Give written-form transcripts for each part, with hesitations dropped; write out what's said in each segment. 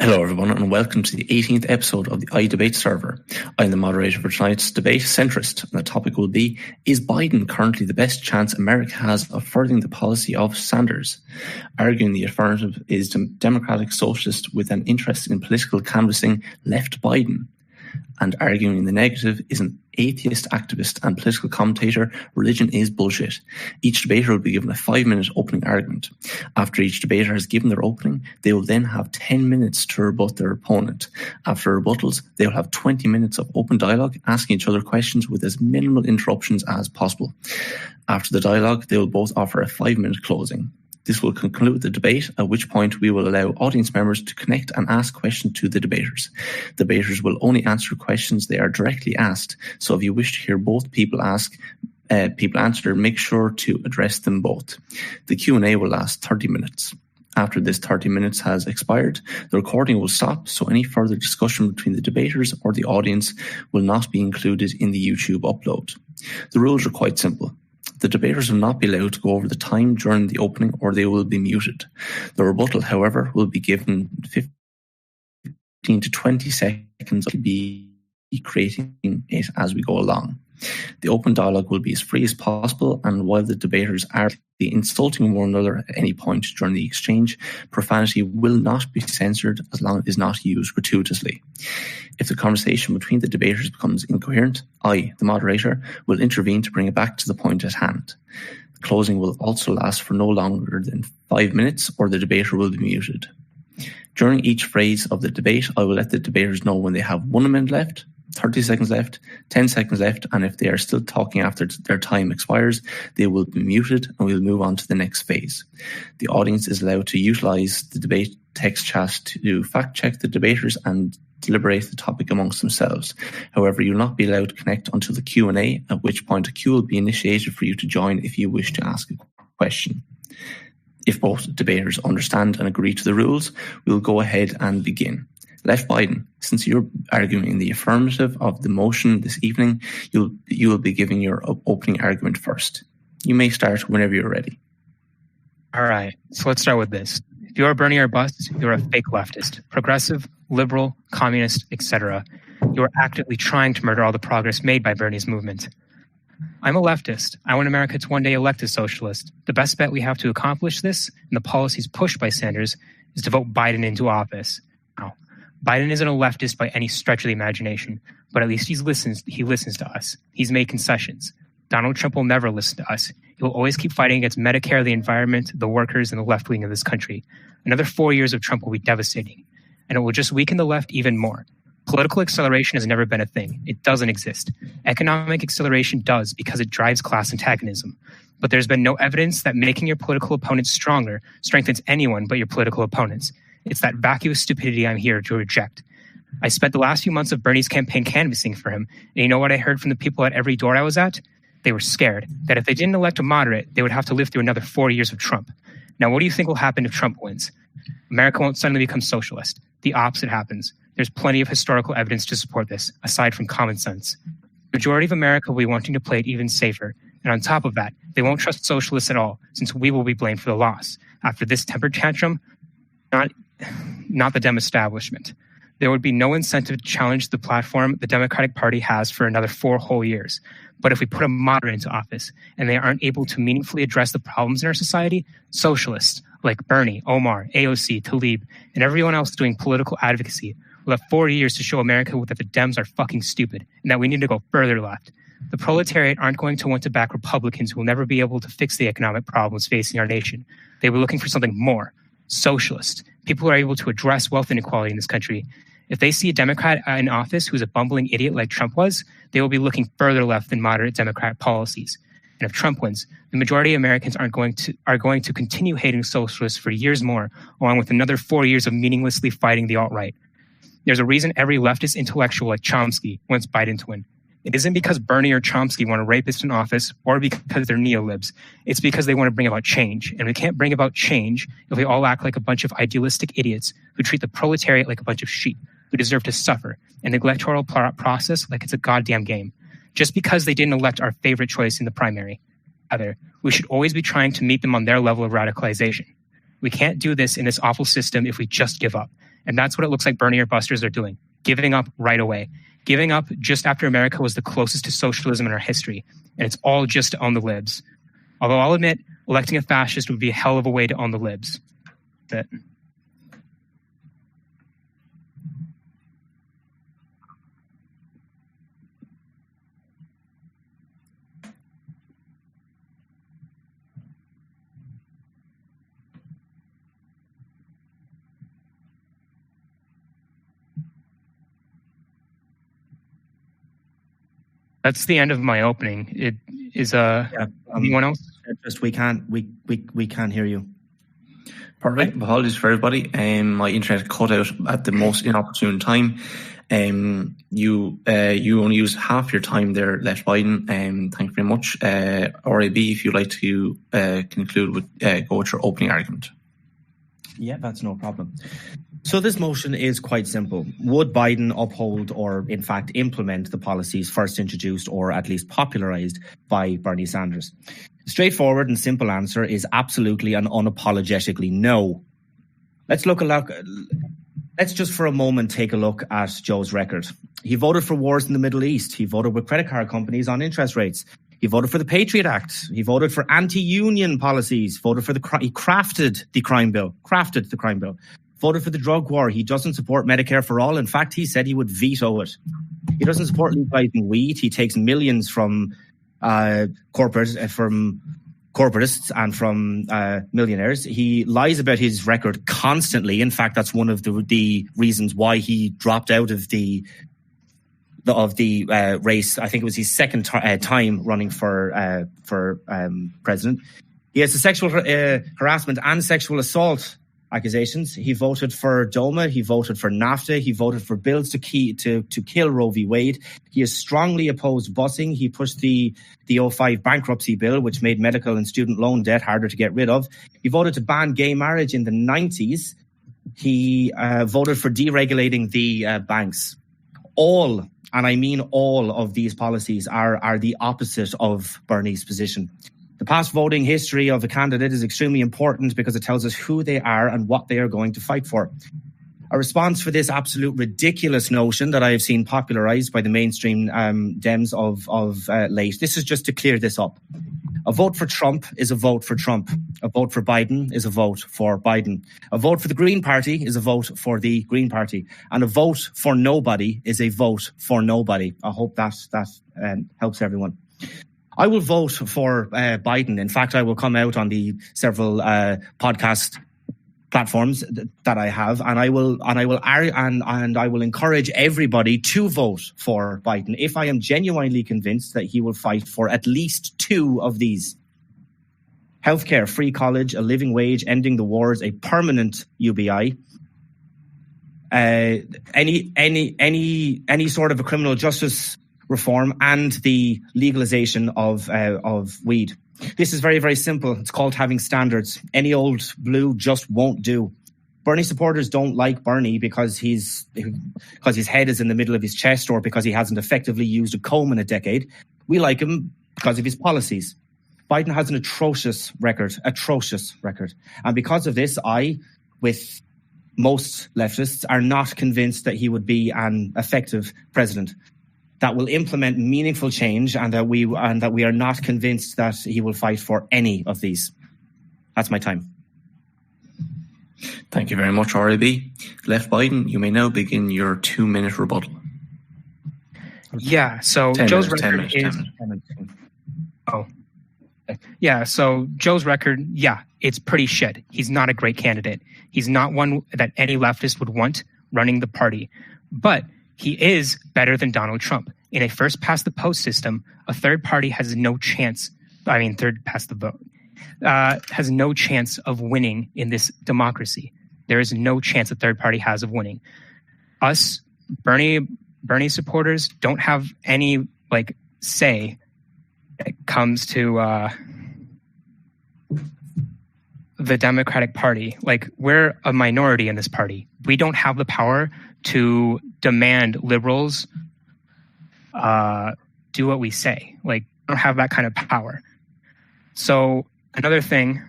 Hello everyone and welcome to the 18th episode of the iDebate server. I'm the moderator for tonight's debate, Centrist, and the topic will be, is Biden currently the best chance America has of furthering the policy of Sanders? Arguing the affirmative is Democratic Socialist with an interest in political canvassing left Biden. And arguing the negative is an atheist activist and political commentator, religion is bullshit. Each debater will be given a 5-minute opening argument. After each debater has given their opening, they will then have 10 minutes to rebut their opponent. After rebuttals, they will have 20 minutes of open dialogue, asking each other questions with as minimal interruptions as possible. After the dialogue, they will both offer a 5-minute closing. This will conclude the debate, at which point we will allow audience members to connect and ask questions to the debaters. The debaters will only answer questions they are directly asked, so if you wish to hear both people answer, make sure to address them both. The Q&A will last 30 minutes. After this 30 minutes has expired, the recording will stop, so any further discussion between the debaters or the audience will not be included in the YouTube upload. The rules are quite simple. The debaters will not be allowed to go over the time during the opening or they will be muted. The rebuttal, however, will be given 15 to 20 seconds to be creating it as we go along. The open dialogue will be as free as possible, and while the debaters are insulting one another at any point during the exchange, profanity will not be censored as long as it is not used gratuitously. If the conversation between the debaters becomes incoherent, I, the moderator, will intervene to bring it back to the point at hand. The closing will also last for no longer than 5 minutes, or the debater will be muted. During each phase of the debate, I will let the debaters know when they have 1 minute left, 30 seconds left, 10 seconds left, and if they are still talking after their time expires, they will be muted and we will move on to the next phase. The audience is allowed to utilize the debate text chat to fact check the debaters and deliberate the topic amongst themselves. However, you will not be allowed to connect until the Q&A, at which point a queue will be initiated for you to join if you wish to ask a question. If both debaters understand and agree to the rules, we will go ahead and begin. Left Biden, since you're arguing in the affirmative of the motion this evening, you will be giving your opening argument first. You may start whenever you're ready. All right, so let's start with this. If you are Bernie or bust, you're a fake leftist, progressive, liberal, communist, etc. You are actively trying to murder all the progress made by Bernie's movement. I'm a leftist. I want America to one day elect a socialist. The best bet we have to accomplish this, and the policies pushed by Sanders, is to vote Biden into office. Now, Biden isn't a leftist by any stretch of the imagination, but at least he listens to us. He's made concessions. Donald Trump will never listen to us. He will always keep fighting against Medicare, the environment, the workers, and the left wing of this country. Another 4 years of Trump will be devastating, and it will just weaken the left even more. Political acceleration has never been a thing. It doesn't exist. Economic acceleration does because it drives class antagonism. But there's been no evidence that making your political opponents stronger strengthens anyone but your political opponents. It's that vacuous stupidity I'm here to reject. I spent the last few months of Bernie's campaign canvassing for him, and you know what I heard from the people at every door I was at? They were scared that if they didn't elect a moderate, they would have to live through another 4 years of Trump. Now, what do you think will happen if Trump wins? America won't suddenly become socialist. The opposite happens. There's plenty of historical evidence to support this, aside from common sense. The majority of America will be wanting to play it even safer. And on top of that, they won't trust socialists at all, since we will be blamed for the loss. After this temper tantrum, not the Dem establishment. There would be no incentive to challenge the platform the Democratic Party has for another 4 whole years. But if we put a moderate into office and they aren't able to meaningfully address the problems in our society, socialists like Bernie, Omar, AOC, Tlaib, and everyone else doing political advocacy will have 4 years to show America that the Dems are fucking stupid and that we need to go further left. The proletariat aren't going to want to back Republicans who will never be able to fix the economic problems facing our nation. They were looking for something more. Socialist. People who are able to address wealth inequality in this country. If they see a Democrat in office who's a bumbling idiot like Trump was, they will be looking further left than moderate Democrat policies. And if Trump wins, the majority of Americans are going to continue hating socialists for years more, along with another 4 years of meaninglessly fighting the alt-right. There's a reason every leftist intellectual like Chomsky wants Biden to win. It isn't because Bernie or Chomsky want a rapist in office or because they're neolibs. It's because they want to bring about change. And we can't bring about change if we all act like a bunch of idealistic idiots who treat the proletariat like a bunch of sheep who deserve to suffer and the electoral process like it's a goddamn game. Just because they didn't elect our favorite choice in the primary. Rather, we should always be trying to meet them on their level of radicalization. We can't do this in this awful system if we just give up. And that's what it looks like Bernie or busters are doing, giving up right away. Giving up just after America was the closest to socialism in our history. And it's all just to own the libs. Although I'll admit, electing a fascist would be a hell of a way to own the libs. That's it. That's the end of my opening. It is anyone else? Just we can't hear you. Perfect. Apologies for everybody. My internet cut out at the most inopportune time. You only used half your time there, Left Biden. Thank you very much. RAB, if you'd like to conclude with go with your opening argument. Yeah, that's no problem. So this motion is quite simple. Would Biden uphold or, in fact, implement the policies first introduced or at least popularized by Bernie Sanders? The straightforward and simple answer is absolutely and unapologetically no. Let's just for a moment take a look at Joe's record. He voted for wars in the Middle East. He voted with credit card companies on interest rates. He voted for the Patriot Act. He voted for anti-union policies. He crafted the crime bill. Voted for the drug war. He doesn't support Medicare for all. In fact, he said he would veto it. He doesn't support legalizing weed. He takes millions from corporatists and from millionaires. He lies about his record constantly. In fact, that's one of the reasons why he dropped out of the race. I think it was his second time running for president. He has the sexual harassment and sexual assault accusations. He voted for DOMA. He voted for NAFTA. He voted for bills to kill Roe v. Wade. He has strongly opposed busing. He pushed the 2005 bankruptcy bill, which made medical and student loan debt harder to get rid of. He voted to ban gay marriage in the 90s. He voted for deregulating the banks. All, and I mean all, of these policies are the opposite of Bernie's position. The past voting history of a candidate is extremely important because it tells us who they are and what they are going to fight for. A response for this absolute ridiculous notion that I have seen popularized by the mainstream Dems of late. This is just to clear this up. A vote for Trump is a vote for Trump. A vote for Biden is a vote for Biden. A vote for the Green Party is a vote for the Green Party. And a vote for nobody is a vote for nobody. I hope that helps everyone. I will vote for Biden. In fact, I will come out on the several podcast platforms that I have, and I will encourage everybody to vote for Biden if I am genuinely convinced that he will fight for at least two of these: healthcare, free college, a living wage, ending the wars, a permanent UBI, any sort of a criminal justice reform, and the legalization of weed. This is very, very simple. It's called having standards. Any old blue just won't do. Bernie supporters don't like Bernie because his head is in the middle of his chest or because he hasn't effectively used a comb in a decade. We like him because of his policies. Biden has an atrocious record. And because of this, I, with most leftists, are not convinced that he would be an effective president that will implement meaningful change, and that we are not convinced that he will fight for any of these. That's my time. Thank you very much, RAB. Left Biden, you may now begin your 2-minute rebuttal. Yeah, so Joe's record is... 10 minutes. Oh. Yeah, so Joe's record, it's pretty shit. He's not a great candidate. He's not one that any leftist would want running the party. But he is better than Donald Trump. In a first past the post system, a third party has no chance, third past the vote, has no chance of winning in this democracy. There is no chance a third party has of winning. Us, Bernie supporters, don't have any say when it comes to the Democratic Party. We're a minority in this party. We don't have the power to demand liberals do what we say. We don't have that kind of power. So another thing,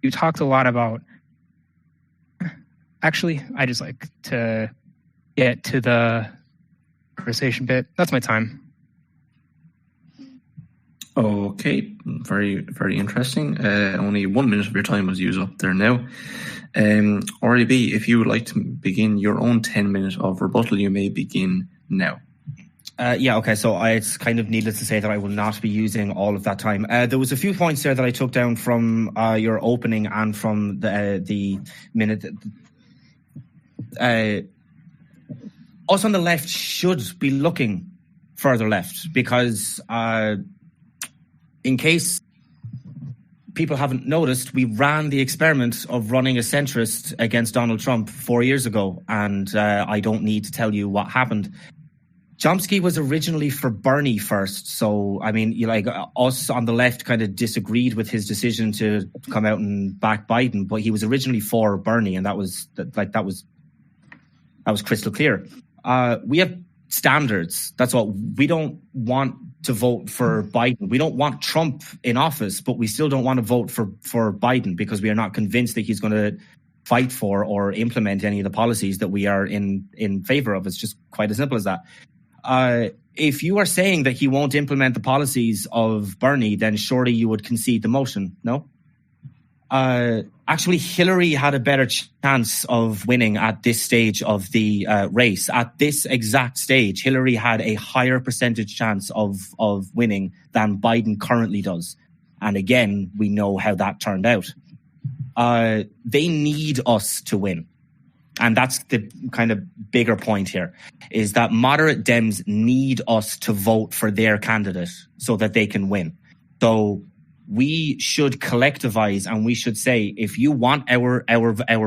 you talked a lot about, Actually, I just like to get to the conversation bit. That's my time. Okay, very, very interesting. Only 1 minute of your time was used up there now. RAB, if you would like to begin your own 10 minutes of rebuttal, you may begin now. Okay. So it's kind of needless to say that I will not be using all of that time. There was a few points there that I took down from your opening and from the minute. Us on the left should be looking further left because in case people haven't noticed, we ran the experiment of running a centrist against Donald Trump 4 years ago, and I don't need to tell you what happened. Chomsky was originally for Bernie first, so I mean, us on the left kind of disagreed with his decision to come out and back Biden, but he was originally for Bernie, and that was crystal clear. We have standards. That's what we don't want to vote for Biden. We don't want Trump in office, but we still don't want to vote for Biden because we are not convinced that he's going to fight for or implement any of the policies that we are in favor of. It's just quite as simple as that. If you are saying that he won't implement the policies of Bernie, then surely you would concede the motion, no? Actually, Hillary had a better chance of winning at this stage of the race. At this exact stage, Hillary had a higher percentage chance of winning than Biden currently does. And again, we know how that turned out. They need us to win. And that's the kind of bigger point here, is that moderate Dems need us to vote for their candidate so that they can win. So we should collectivize and we should say, if you want our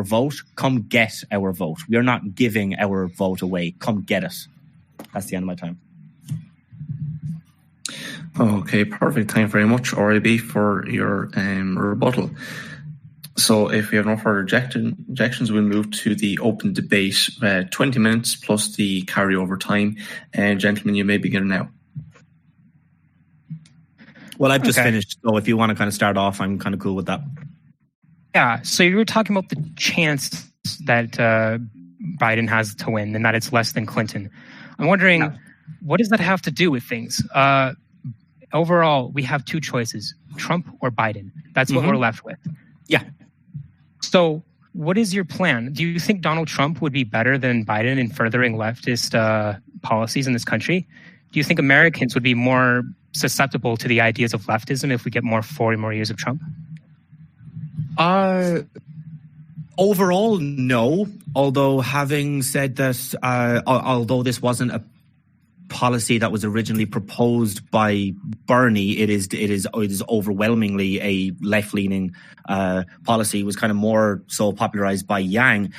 vote, come get our vote. We are not giving our vote away. Come get it. That's the end of my time. Okay, perfect. Thank you very much, RAB, for your rebuttal. So if we have no further objections, we'll move to the open debate. 20 minutes plus the carryover time. Gentlemen, you may begin now. Well, I've just finished, so if you want to kind of start off, I'm kind of cool with that. Yeah, so you were talking about the chance that Biden has to win and that it's less than Clinton. I'm wondering, what does that have to do with things? Overall, we have two choices, Trump or Biden. That's what we're left with. Yeah. So what is your plan? Do you think Donald Trump would be better than Biden in furthering leftist policies in this country? Do you think Americans would be more susceptible to the ideas of leftism if we get 4 more years of Trump? Overall, no. Although having said that, although this wasn't a policy that was originally proposed by Bernie, it is overwhelmingly a left-leaning policy. It was kind of more so popularized by Yang.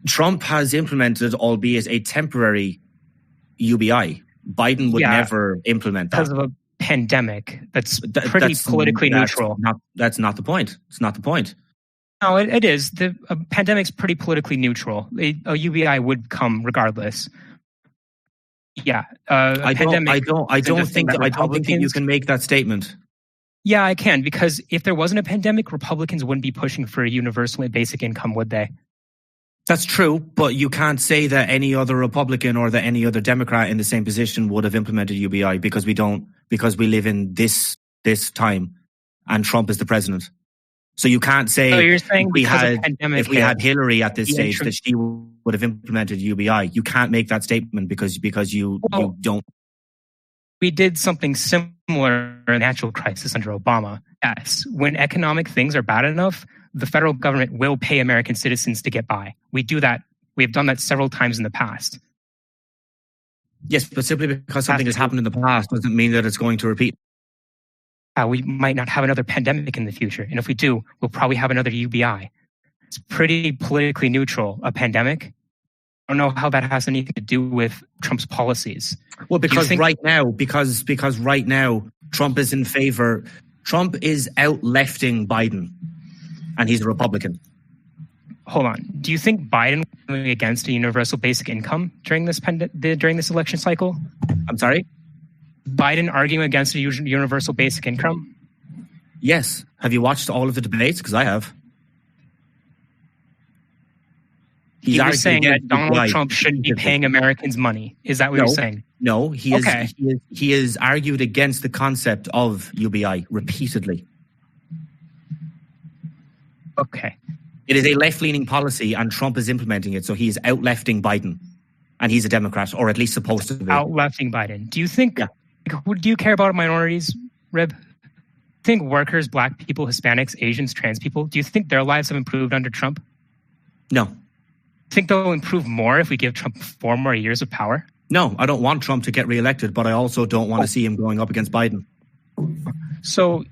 Trump has implemented, albeit a temporary UBI. Biden would never implement that. Because of a pandemic that's pretty politically neutral. That's not the point. It's not the point. No, it is. The pandemic's pretty politically neutral. A UBI would come regardless. Yeah, I don't think that you can make that statement. Yeah, I can, because if there wasn't a pandemic, Republicans wouldn't be pushing for a universal basic income, would they? That's true, but you can't say that any other Republican or that any other Democrat in the same position would have implemented UBI because we live in this time and Trump is the president. So you can't say if we had Hillary at this stage that she would have implemented UBI. You can't make that statement because you don't. We did something similar in the natural crisis under Obama. Yes, when economic things are bad enough, the federal government will pay American citizens to get by. We do that. We have done that several times in the past. Yes, but simply because something has happened in the past doesn't mean that it's going to repeat. We might not have another pandemic in the future. And if we do, we'll probably have another UBI. It's pretty politically neutral, a pandemic. I don't know how that has anything to do with Trump's policies. Well, because right now, Trump is in favor. Trump is out-lefting Biden, and he's a Republican. Hold on. Do you think Biden was going against a universal basic income during this election cycle? I'm sorry? Biden arguing against a universal basic income? Yes. Have you watched all of the debates? Because I have. He's You're saying that argued Donald UBI Trump shouldn't be paying Americans money. Is that what you're saying? No, he is. Okay. He is argued against the concept of UBI repeatedly. Okay. It is a left-leaning policy, and Trump is implementing it. So he is out-lefting Biden, and he's a Democrat, or at least supposed to be. Out-lefting Biden. Do you think? Yeah. Do you care about minorities, Rib? Think workers, black people, Hispanics, Asians, trans people? Do you think their lives have improved under Trump? No. Think they'll improve more if we give Trump 4 more years of power? No, I don't want Trump to get reelected, but I also don't want to see him going up against Biden. So,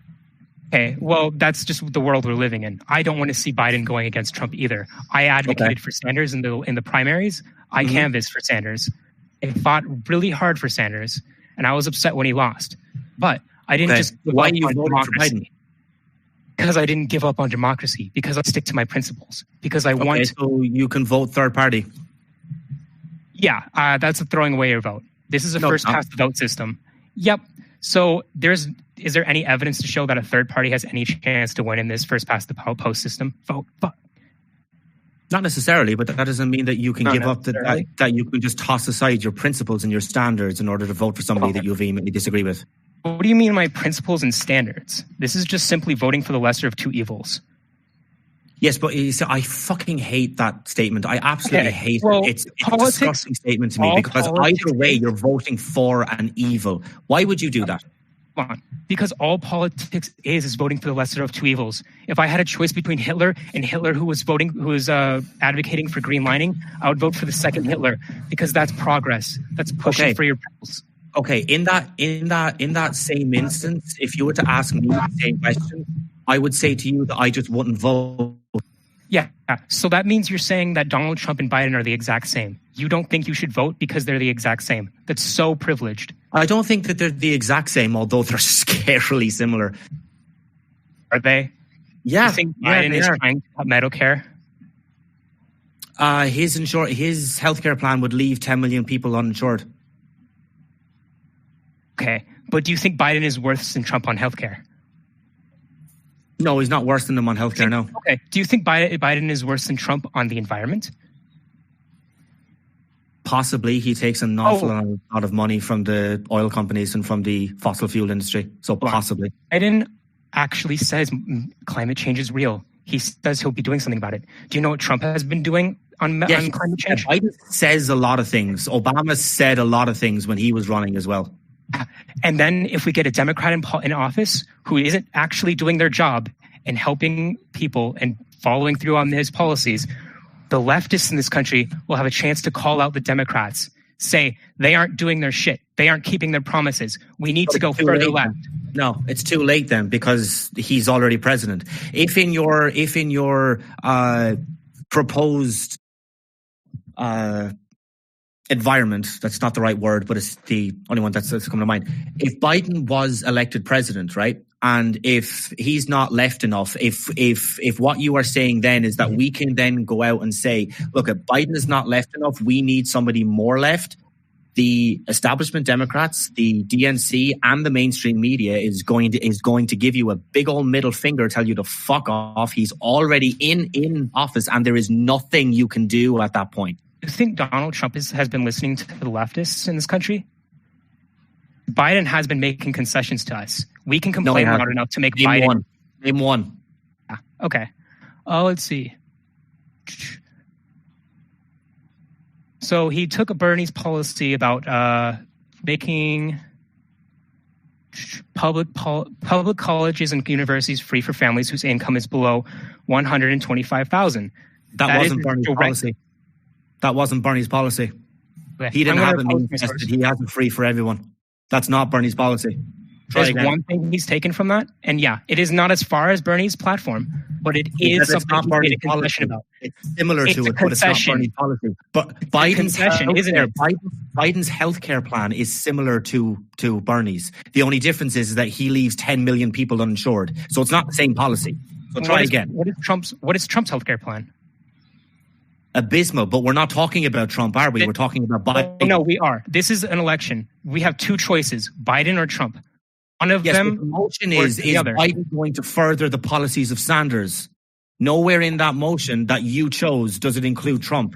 okay, well, that's just the world we're living in. I don't want to see Biden going against Trump either. I advocated for Sanders in the primaries. I canvassed for Sanders. I fought really hard for Sanders, and I was upset when he lost. But I didn't just give Why up you on voted for democracy. Biden? Because I didn't give up on democracy. Because I stick to my principles. Because I want. So you can vote third party. Yeah, that's a throwing away your vote. This is a first past the vote system. Yep. So is there any evidence to show that a third party has any chance to win in this first past the post system vote? Not necessarily, but that doesn't mean that you can give up that you can just toss aside your principles and your standards in order to vote for somebody that you vehemently disagree with. What do you mean my principles and standards? This is just simply voting for the lesser of two evils. Yes, but I fucking hate that statement. I absolutely hate it. It's a disgusting statement to me because either way you're voting for an evil. Why would you do that? Come on. Because all politics is voting for the lesser of two evils. If I had a choice between Hitler and Hitler who was advocating for green lining, I would vote for the second Hitler because that's progress. That's pushing for your principles. Okay, in that same instance, if you were to ask me the same question, I would say to you that I just wouldn't vote. Yeah, so that means you're saying that Donald Trump and Biden are the exact same. You don't think you should vote because they're the exact same. That's so privileged. I don't think that they're the exact same, although they're scarily similar. Are they? Yeah. You think Biden is trying to cut Medicare? His healthcare plan would leave 10 million people uninsured. Okay, but do you think Biden is worse than Trump on healthcare? No, he's not worse than them on healthcare, no. Okay, do you think Biden is worse than Trump on the environment? Possibly. He takes an awful lot of money from the oil companies and from the fossil fuel industry, so possibly. Biden actually says climate change is real. He says he'll be doing something about it. Do you know what Trump has been doing on climate change? Biden says a lot of things. Obama said a lot of things when he was running as well. And then if we get a Democrat in office who isn't actually doing their job and helping people and following through on his policies, the leftists in this country will have a chance to call out the Democrats, say they aren't doing their shit. They aren't keeping their promises. We need to go further left. No, it's too late then because he's already president. If in your proposed environment, that's not the right word, but it's the only one that's coming to mind. If Biden was elected president, right, and if he's not left enough, if what you are saying then is that we can then go out and say, look, if Biden is not left enough, we need somebody more left. The establishment Democrats, the DNC, and the mainstream media is going to give you a big old middle finger, tell you to fuck off. He's already in office, and there is nothing you can do at that point. Do you think Donald Trump has been listening to the leftists in this country? Biden has been making concessions to us. We can complain loud enough to make Biden. Name one. Yeah. Okay. Let's see. So he took Bernie's policy about making public colleges and universities free for families whose income is below $125,000. That wasn't Bernie's policy. That wasn't Bernie's policy. He didn't have it manifested. He has it free for everyone. That's not Bernie's policy. There's one thing he's taken from that, and yeah, it is not as far as Bernie's platform, but it is something he made a concession about. It's similar to it, but it's not Bernie's policy. But Biden's healthcare plan is similar to Bernie's. The only difference is that he leaves 10 million people uninsured. So it's not the same policy. So try again. What is Trump's healthcare plan? Abysmal, but we're not talking about Trump, are we? We're talking about Biden. No, we are. This is an election. We have two choices: Biden or Trump. One of them. The motion is Biden going to further the policies of Sanders? Nowhere in that motion that you chose does it include Trump.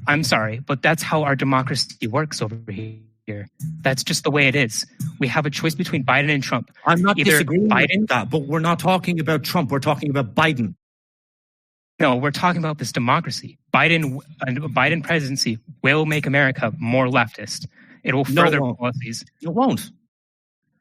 I'm sorry, but that's how our democracy works over here. That's just the way it is. We have a choice between Biden and Trump. I'm not Either disagreeing Biden, with that, but we're not talking about Trump. We're talking about Biden. No, we're talking about this democracy. Biden presidency will make America more leftist. It will further policies. It won't.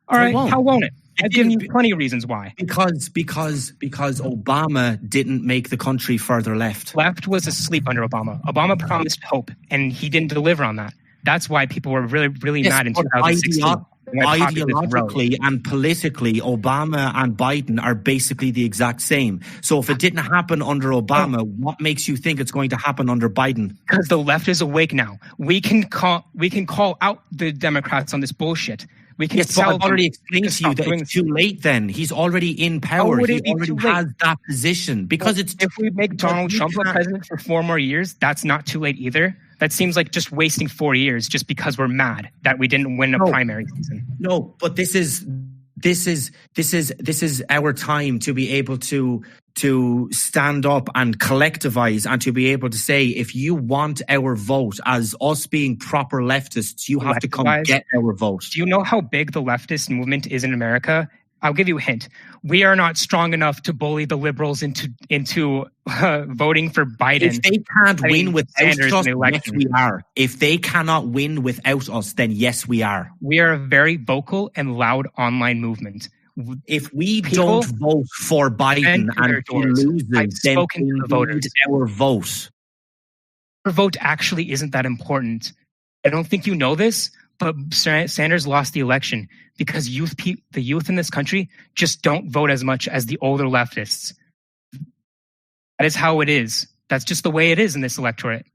All right, how won't it? I've given you plenty of reasons why. Because Obama didn't make the country further left. Left was asleep under Obama. Obama promised hope, and he didn't deliver on that. That's why people were really, really mad in 2016. Ideologically and politically, Obama and Biden are basically the exact same. So if it didn't happen under Obama, what makes you think it's going to happen under Biden? Because the left is awake now. We can call out the Democrats on this bullshit. We can but I've already explained to you that it's too late then. He's already in power. He already has that position. Because if we make Donald Trump a president for 4 more years, that's not too late either. That seems like just wasting 4 years just because we're mad that we didn't win a primary season. No, but this is our time to be able to stand up and collectivize and to be able to say, if you want our vote as us being proper leftists, you have to come get our vote. Do you know how big the leftist movement is in America? I'll give you a hint. We are not strong enough to bully the liberals into voting for Biden. If they can't win without us, yes, we are. If they cannot win without us, then yes, we are. We are a very vocal and loud online movement. If we don't vote for Biden and he loses, then we need our vote. Our vote actually isn't that important. I don't think you know this, but Sanders lost the election because the youth in this country just don't vote as much as the older leftists. That is how it is. That's just the way it is in this electorate.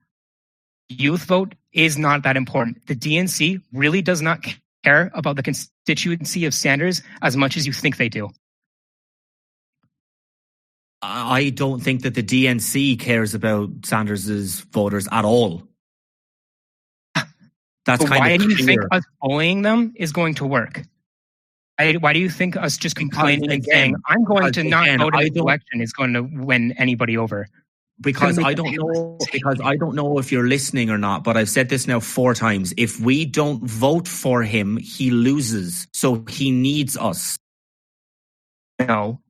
Youth vote is not that important. The DNC really does not care about the constituency of Sanders as much as you think they do. I don't think that the DNC cares about Sanders's voters at all. That's why do you think us bullying them is going to work? Why do you think us just complaining and saying, I'm going to not vote in the election is going to win anybody over? Because I don't know if you're listening or not, but I've said this now 4 times. If we don't vote for him, he loses. So he needs us. No.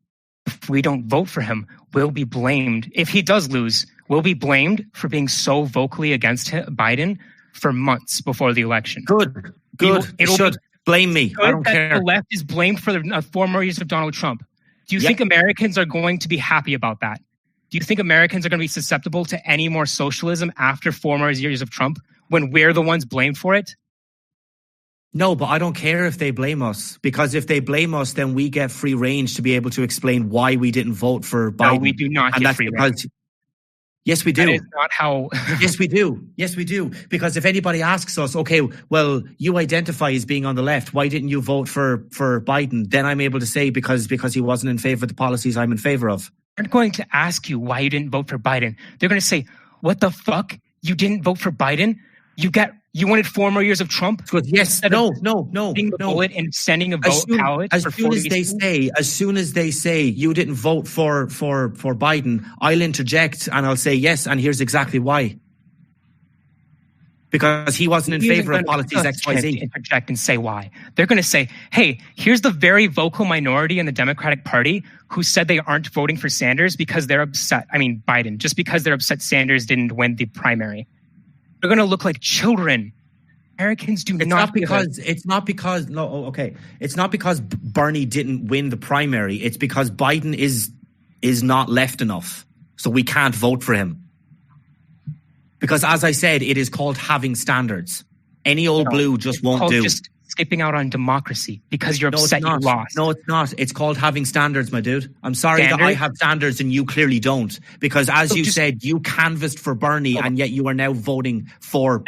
If we don't vote for him, we'll be blamed. If he does lose, we'll be blamed for being so vocally against Biden for months before the election. Good. It should blame me. I don't care. The left is blamed for the 4 more years of Donald Trump. Do you think Americans are going to be happy about that? Do you think Americans are going to be susceptible to any more socialism after 4 more years of Trump when we're the ones blamed for it? No, but I don't care if they blame us, because if they blame us, then we get free range to be able to explain why we didn't vote for Biden. No, we do not get free range. Yes, we do. That is not how... Yes, we do. Yes, we do. Because if anybody asks us, okay, well, you identify as being on the left, why didn't you vote for Biden? Then I'm able to say because he wasn't in favor of the policies I'm in favor of. They're going to ask you why you didn't vote for Biden. They're going to say, what the fuck? You didn't vote for Biden? You wanted 4 more years of Trump? Yes, no. Bullet and sending a vote ballot. As soon as they say you didn't vote for Biden, I'll interject and I'll say yes, and here's exactly why. Because he wasn't in favor of policies XYZ. Interject and say why. They're going to say, hey, here's the very vocal minority in the Democratic Party who said they aren't voting for Sanders because they're upset. I mean, Biden, just because they're upset Sanders didn't win the primary. They're going to look like children. Americans do not. It's not because Bernie didn't win the primary. It's because Biden is not left enough. So we can't vote for him. Because as I said, it is called having standards. Any old blue just won't do. Just skipping out on democracy because you're upset you lost. No, it's not. It's called having standards, my dude. I'm sorry that I have standards and you clearly don't. Because as you said, you canvassed for Bernie and yet you are now voting for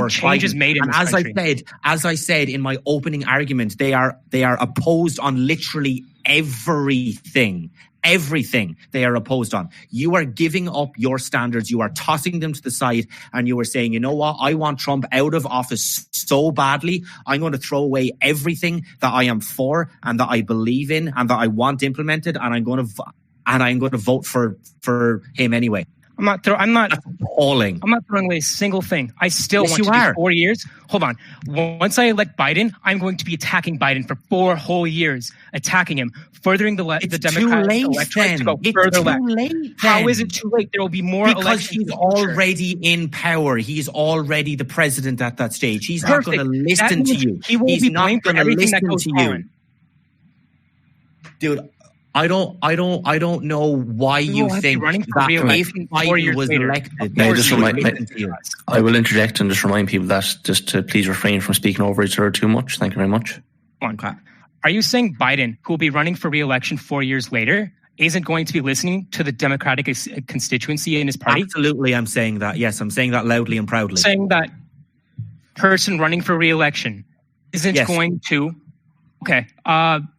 changes made in this country. As I said in my opening argument, they are opposed on literally everything. Everything they are opposed on. You are giving up your standards. You are tossing them to the side and you are saying, you know what? I want Trump out of office so badly. I'm going to throw away everything that I am for and that I believe in and that I want implemented. And I'm going to and I'm going to vote for him anyway. That's appalling. I'm not throwing away a single thing. I still Yes, want you to do are. 4 years. Hold on. Once I elect Biden, I'm going to be attacking Biden for 4 whole years, attacking him, furthering the Democratic electorate to go further left. How is it too late? There will be more because elections. he's already in power. He's already the president at that stage. He's not going to listen to you. He's not going to listen to you, dude. I don't know why you think that if Biden was elected. I will interject and just remind people that just to please refrain from speaking over each other too much. Thank you very much. Okay. Are you saying Biden, who will be running for re-election 4 years later, isn't going to be listening to the Democratic constituency in his party? Absolutely, I'm saying that. Yes, I'm saying that loudly and proudly. Saying that person running for re-election isn't going to. Okay,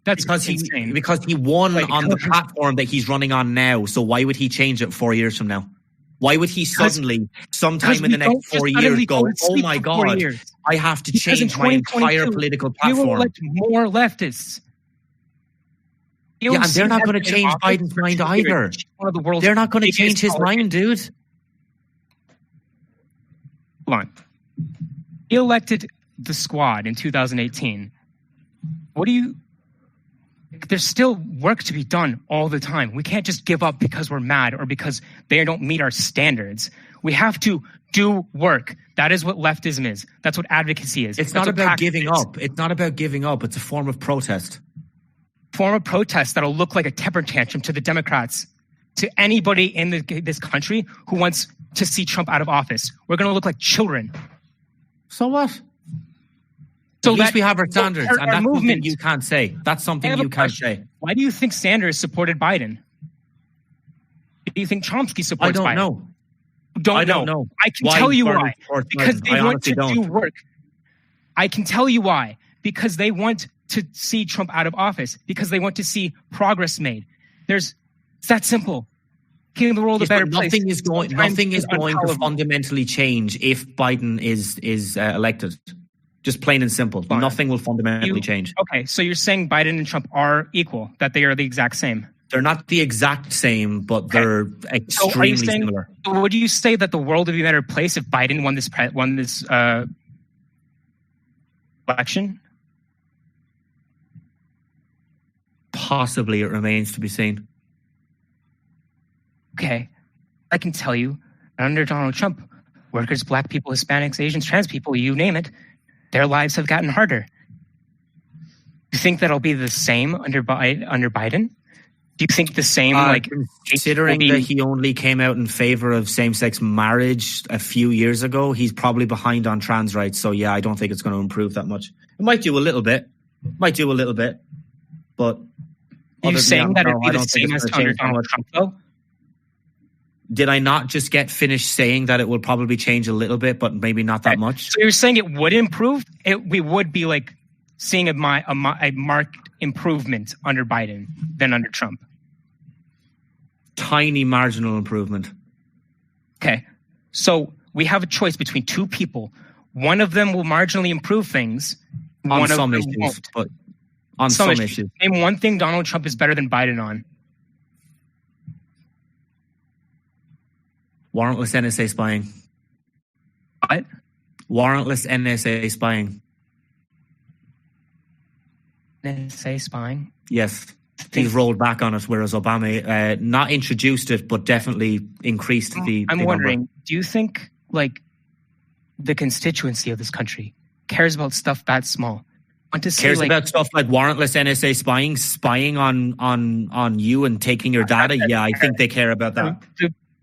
that's insane. Because he won on the platform that he's running on now. So why would he change it 4 years from now? Why would he suddenly, sometime in the next 4 years, go, oh my God, I have to change my entire political platform? We will elect more leftists. Yeah, and they're not going to change Biden's mind either. They're not going to change his mind, dude. Hold on. He elected the Squad in 2018. There's still work to be done all the time. We can't just give up because we're mad or because they don't meet our standards. We have to do work. That is what leftism is. That's what advocacy is. It's not about giving up. It's not about giving up. It's a form of protest. Form of protest that'll look like a temper tantrum to the Democrats, to anybody in this country who wants to see Trump out of office. We're going to look like children. So what? So at least we have our standards, and that's something you can't say. That's something you can't say. Why do you think Sanders supported Biden? Do you think Chomsky supports Biden? I don't know. I don't know. I can tell you why. Because they want to do work. I can tell you why. Because they want to see Trump out of office. Because they want to see progress made. It's that simple. Keeping the world a better place. Nothing is going to fundamentally change if Biden is elected. Just plain and simple. Fine. Nothing will fundamentally change. Okay, so you're saying Biden and Trump are equal, that they are the exact same? They're not the exact same, but they're extremely similar. Would you say that the world would be a better place if Biden won this election? Possibly. It remains to be seen. Okay, I can tell you, under Donald Trump, workers, black people, Hispanics, Asians, trans people, you name it, their lives have gotten harder. Do you think that'll be the same under Biden? Do you think the same, considering that he only came out in favor of same-sex marriage a few years ago, he's probably behind on trans rights. So yeah, I don't think it's going to improve that much. It might do a little bit. But are you saying that it'd be the same as under Donald Trump, though? Did I not just get finished saying that it will probably change a little bit, but maybe not that much? So you're saying it would improve? We would be seeing a marked improvement under Biden than under Trump. Tiny marginal improvement. Okay. So we have a choice between two people. One of them will marginally improve things. On some issues. But on some issues. Name one thing Donald Trump is better than Biden on. Warrantless NSA spying. What? Warrantless NSA spying. NSA spying? Yes. He's rolled back on it, whereas Obama not introduced it, but definitely increased the I'm wondering, do you think the constituency of this country cares about stuff that small? Cares about stuff like warrantless NSA spying on you and taking your data? Yeah, I think they care about that.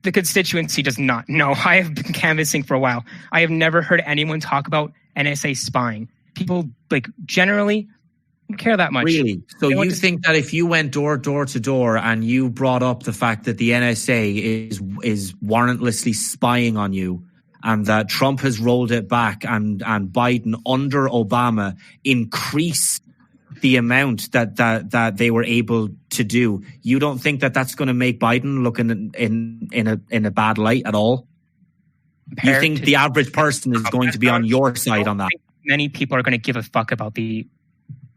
The constituency does not. No, I have been canvassing for a while. I have never heard anyone talk about NSA spying. People generally don't care that much. Really? So you think that if you went door to door and you brought up the fact that the NSA is warrantlessly spying on you, and that Trump has rolled it back and Biden under Obama increased the amount that they were able to do, you don't think that that's going to make Biden look in a bad light at all? You think the average person is going to be on your side on that? Many people are going to give a fuck about the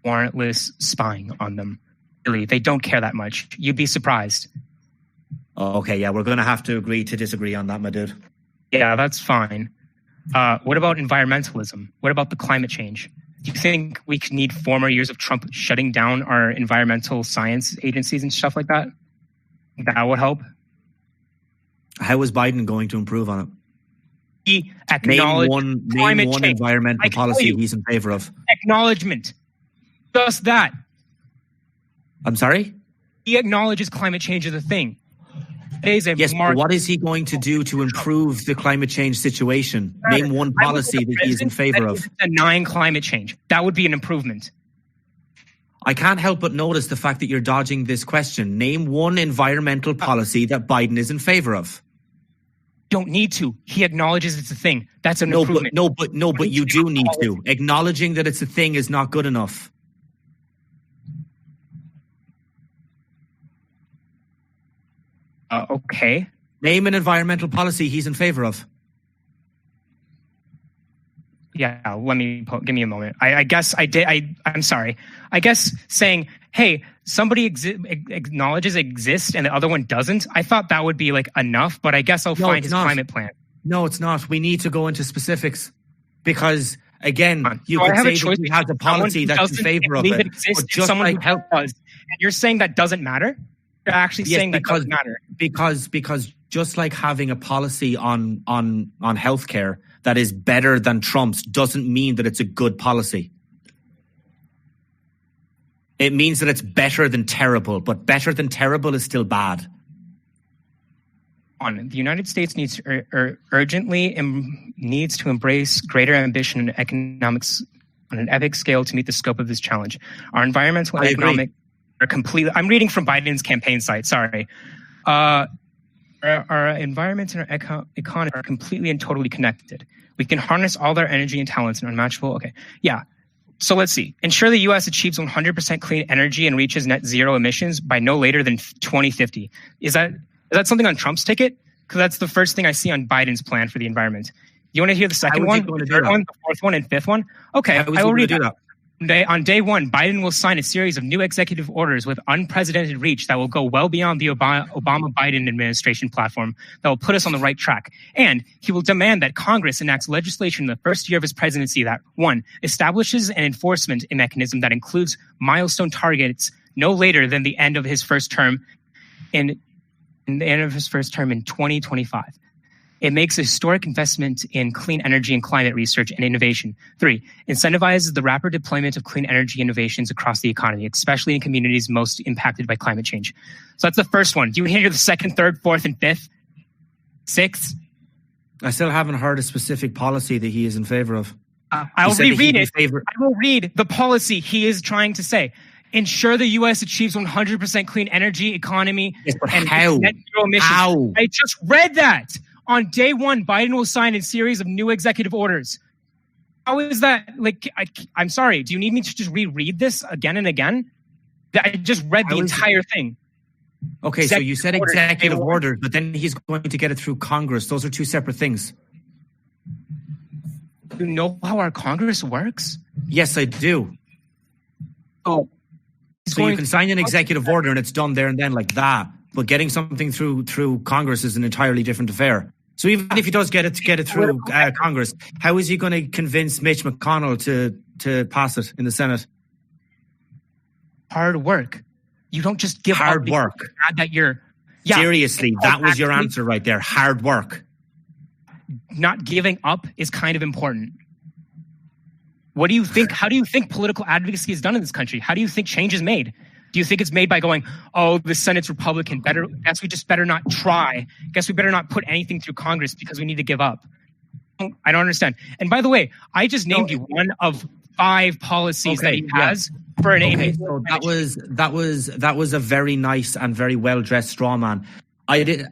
warrantless spying on them. Really, they don't care that much. You'd be surprised. Okay, yeah, we're going to have to agree to disagree on that, my dude. Yeah, that's fine. What about environmentalism? What about the climate change? Do you think we could need 4 more years of Trump shutting down our environmental science agencies and stuff like that? That would help. How is Biden going to improve on it? He acknowledged name one environmental policy he's in favor of. Acknowledgement. Just that. I'm sorry? He acknowledges climate change is a thing. Yes, but what is he going to do to improve the climate change situation? Name one policy that he is in favor of. Denying climate change. That would be an improvement. I can't help but notice the fact that you're dodging this question. Name one environmental policy that Biden is in favor of. Don't need to. He acknowledges it's a thing. That's an improvement. But you do need to. Acknowledging that it's a thing is not good enough. Okay. Name an environmental policy he's in favor of. Yeah, give me a moment. I guess I did. I'm sorry. I guess saying, hey, somebody acknowledges exists and the other one doesn't. I thought that would be like enough, but I guess I'll find his climate plan. No, it's not. We need to go into specifics because again, you could say that he has a policy that's in favor of it. Just someone who does, and you're saying that doesn't matter. You're actually saying that doesn't matter because just like having a policy on healthcare that is better than Trump's doesn't mean that it's a good policy. It means that it's better than terrible, but better than terrible is still bad. The United States needs urgently needs to embrace greater ambition in economics on an epic scale to meet the scope of this challenge. Our environmental and economic are completely. I'm reading from Biden's campaign site. Sorry. Our environment and our economy are completely and totally connected. We can harness all their energy and talents in unmatchable. Okay. Yeah. So let's see. Ensure the U.S. achieves 100% clean energy and reaches net zero emissions by no later than 2050. Is that something on Trump's ticket? Because that's the first thing I see on Biden's plan for the environment. You want to hear the second one, the third one, the fourth one, and fifth one? Okay. I will read that. On day one, Biden will sign a series of new executive orders with unprecedented reach that will go well beyond the Obama-Biden administration platform that will put us on the right track. And he will demand that Congress enacts legislation in the first year of his presidency that, 1, establishes an enforcement mechanism that includes milestone targets no later than the end of his first term in 2025. It makes a historic investment in clean energy and climate research and innovation. 3, incentivizes the rapid deployment of clean energy innovations across the economy, especially in communities most impacted by climate change. So that's the first one. Do you hear the second, third, fourth, and fifth? 6? I still haven't heard a specific policy that he is in favor of. I'll reread it. I will read the policy he is trying to say. Ensure the U.S. achieves 100% clean energy economy and net zero emissions. How? I just read that. On day one, Biden will sign a series of new executive orders. How is that? I'm sorry. Do you need me to just reread this again and again? I just read the entire thing. Okay, so you said executive orders, but then he's going to get it through Congress. Those are two separate things. Do you know how our Congress works? Yes, I do. Oh. So you can sign an executive order and it's done there and then like that. But getting something through Congress is an entirely different affair. So even if he does get it through Congress, how is he going to convince Mitch McConnell to pass it in the Senate? Hard work. You don't just give hard work. Seriously, that was your answer right there. Hard work. Not giving up is kind of important. What do you think? How do you think political advocacy is done in this country? How do you think change is made? Do you think it's made by going, oh, the Senate's Republican, guess we just better not try. Guess we better not put anything through Congress because we need to give up. I don't understand. And by the way, I just named you one of 5 policies that he has for an aim. So that was a very nice and very well dressed straw man. I did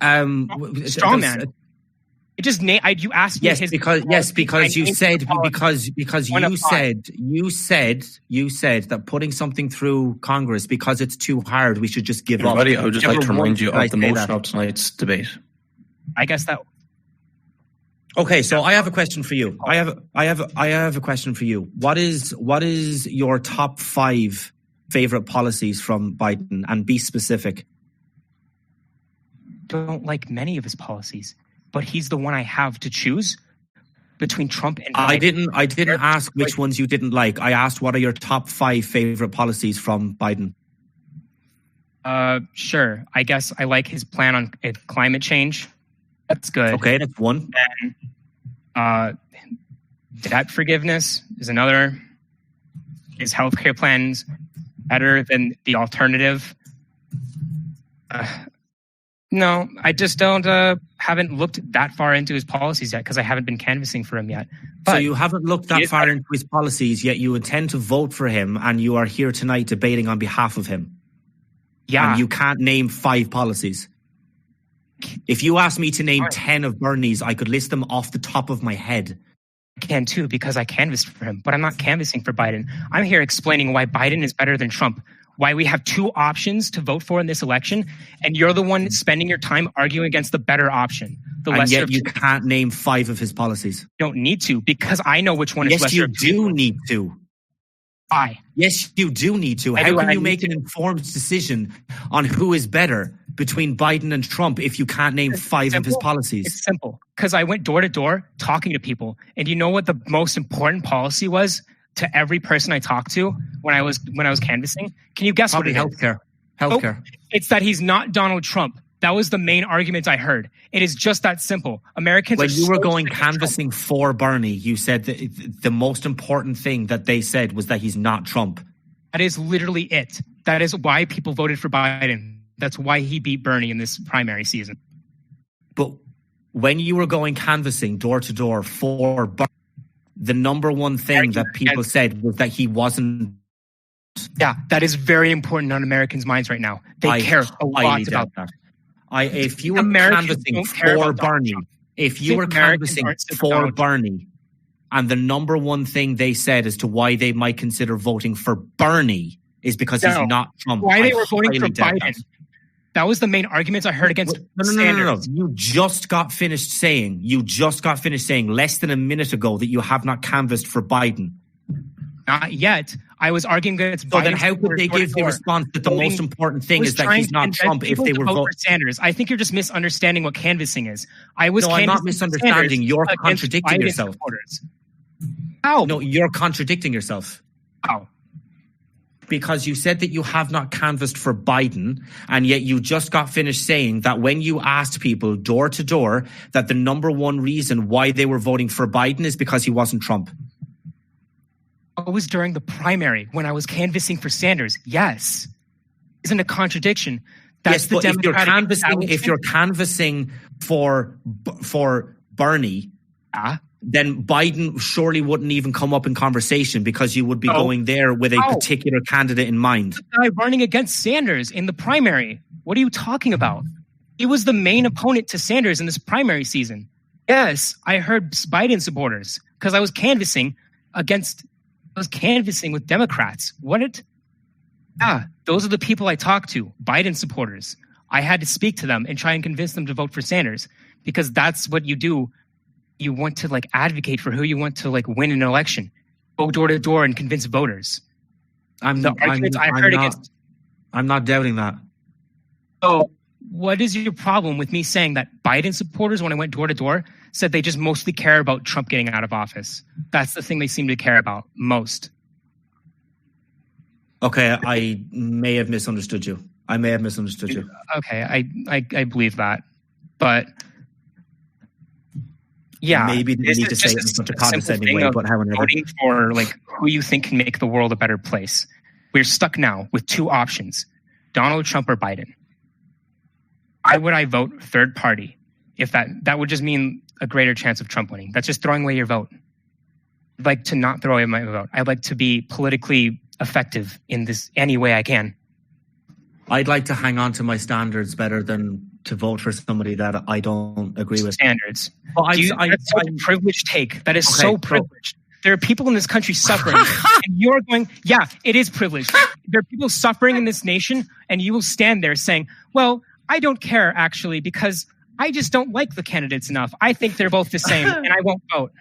straw man. It just you asked me because you said that putting something through Congress because it's too hard, we should just give it up. Buddy, I would just like to remind you of the motion of tonight's debate. I guess that. Okay, so I have a question for you. I have a question for you. What is your top 5 favorite policies from Biden, and be specific? don't like many of his policies, but he's the one I have to choose between Trump and Biden. I didn't ask which ones you didn't like. I asked what are your top 5 favorite policies from Biden. Sure. I guess I like his plan on climate change. That's good. Okay, that's one. And, debt forgiveness is another. His healthcare plans better than the alternative. No, I just haven't looked that far into his policies yet because I haven't been canvassing for him yet. But so you haven't looked that far into his policies, yet you intend to vote for him, and you are here tonight debating on behalf of him. Yeah. And you can't name 5 policies. If you asked me to name 10 of Bernie's, I could list them off the top of my head. I can too, because I canvassed for him, but I'm not canvassing for Biden. I'm here explaining why Biden is better than Trump, why we have 2 options to vote for in this election, and you're the one spending your time arguing against the better option. And yet you can't name 5 of his policies. You don't need to, because I know which one is lesser. Yes, you do need to. Why? Yes, you do need to. How can you make an informed decision on who is better between Biden and Trump if you can't name 5 of his policies? It's simple, because I went door to door talking to people, and you know what the most important policy was to every person I talked to when I was canvassing? Can you guess Probably what it is? Healthcare. Oh, it's that he's not Donald Trump. That was the main argument I heard. It is just that simple. Americans when are you were so going canvassing for Bernie, you said that the most important thing that they said was that he's not Trump. That is literally it. That is why people voted for Biden. That's why he beat Bernie in this primary season. But when you were going canvassing door to door for Bernie, the number one thing that people said was that he wasn't. Yeah, that is very important on Americans' minds right now. They care a lot about that. If you were canvassing for Bernie, and the number one thing they said as to why they might consider voting for Bernie is because he's not Trump. Why they were voting for Biden? That was the main arguments I heard against Sanders. No. You just got finished saying less than a minute ago that you have not canvassed for Biden. Not yet. I was arguing against Biden. So then how could they give the response that the most important thing is that he's not Trump if they were voting for Sanders? I think you're just misunderstanding what canvassing is. I'm not misunderstanding. You're contradicting yourself. How? No, you're contradicting yourself. How? Because you said that you have not canvassed for Biden, and yet you just got finished saying that when you asked people door to door that the number one reason why they were voting for Biden is because he wasn't Trump. It was during the primary when I was canvassing for Sanders. Yes. Isn't a contradiction? That's the Democratic if you're canvassing for Bernie, then Biden surely wouldn't even come up in conversation because you would be going there with a particular candidate in mind. The guy running against Sanders in the primary. What are you talking about? He was the main opponent to Sanders in this primary season. Yes, I heard Biden supporters because I was canvassing with Democrats. What? Yeah, those are the people I talked to, Biden supporters. I had to speak to them and try and convince them to vote for Sanders because that's what you do. You want to advocate for who you want to win an election. Go door to door and convince voters. I'm not doubting that. So what is your problem with me saying that Biden supporters, when I went door to door, said they just mostly care about Trump getting out of office? That's the thing they seem to care about most. Okay, I may have misunderstood you. Okay, I believe that. But yeah, maybe they need to say it in such a condescending way, but however. Voting for who you think can make the world a better place. We're stuck now with 2 options, Donald Trump or Biden. Why would I vote third party if that would just mean a greater chance of Trump winning? That's just throwing away your vote. I'd like to not throw away my vote. I'd like to be politically effective in this any way I can. I'd like to hang on to my standards better than to vote for somebody that I don't agree with. Standards. Well, that's such a privileged take. That is so privileged. There are people in this country suffering, and you're going, yeah, it is privileged. There are people suffering in this nation, and you will stand there saying, well, I don't care, actually, because I just don't like the candidates enough. I think they're both the same, and I won't vote.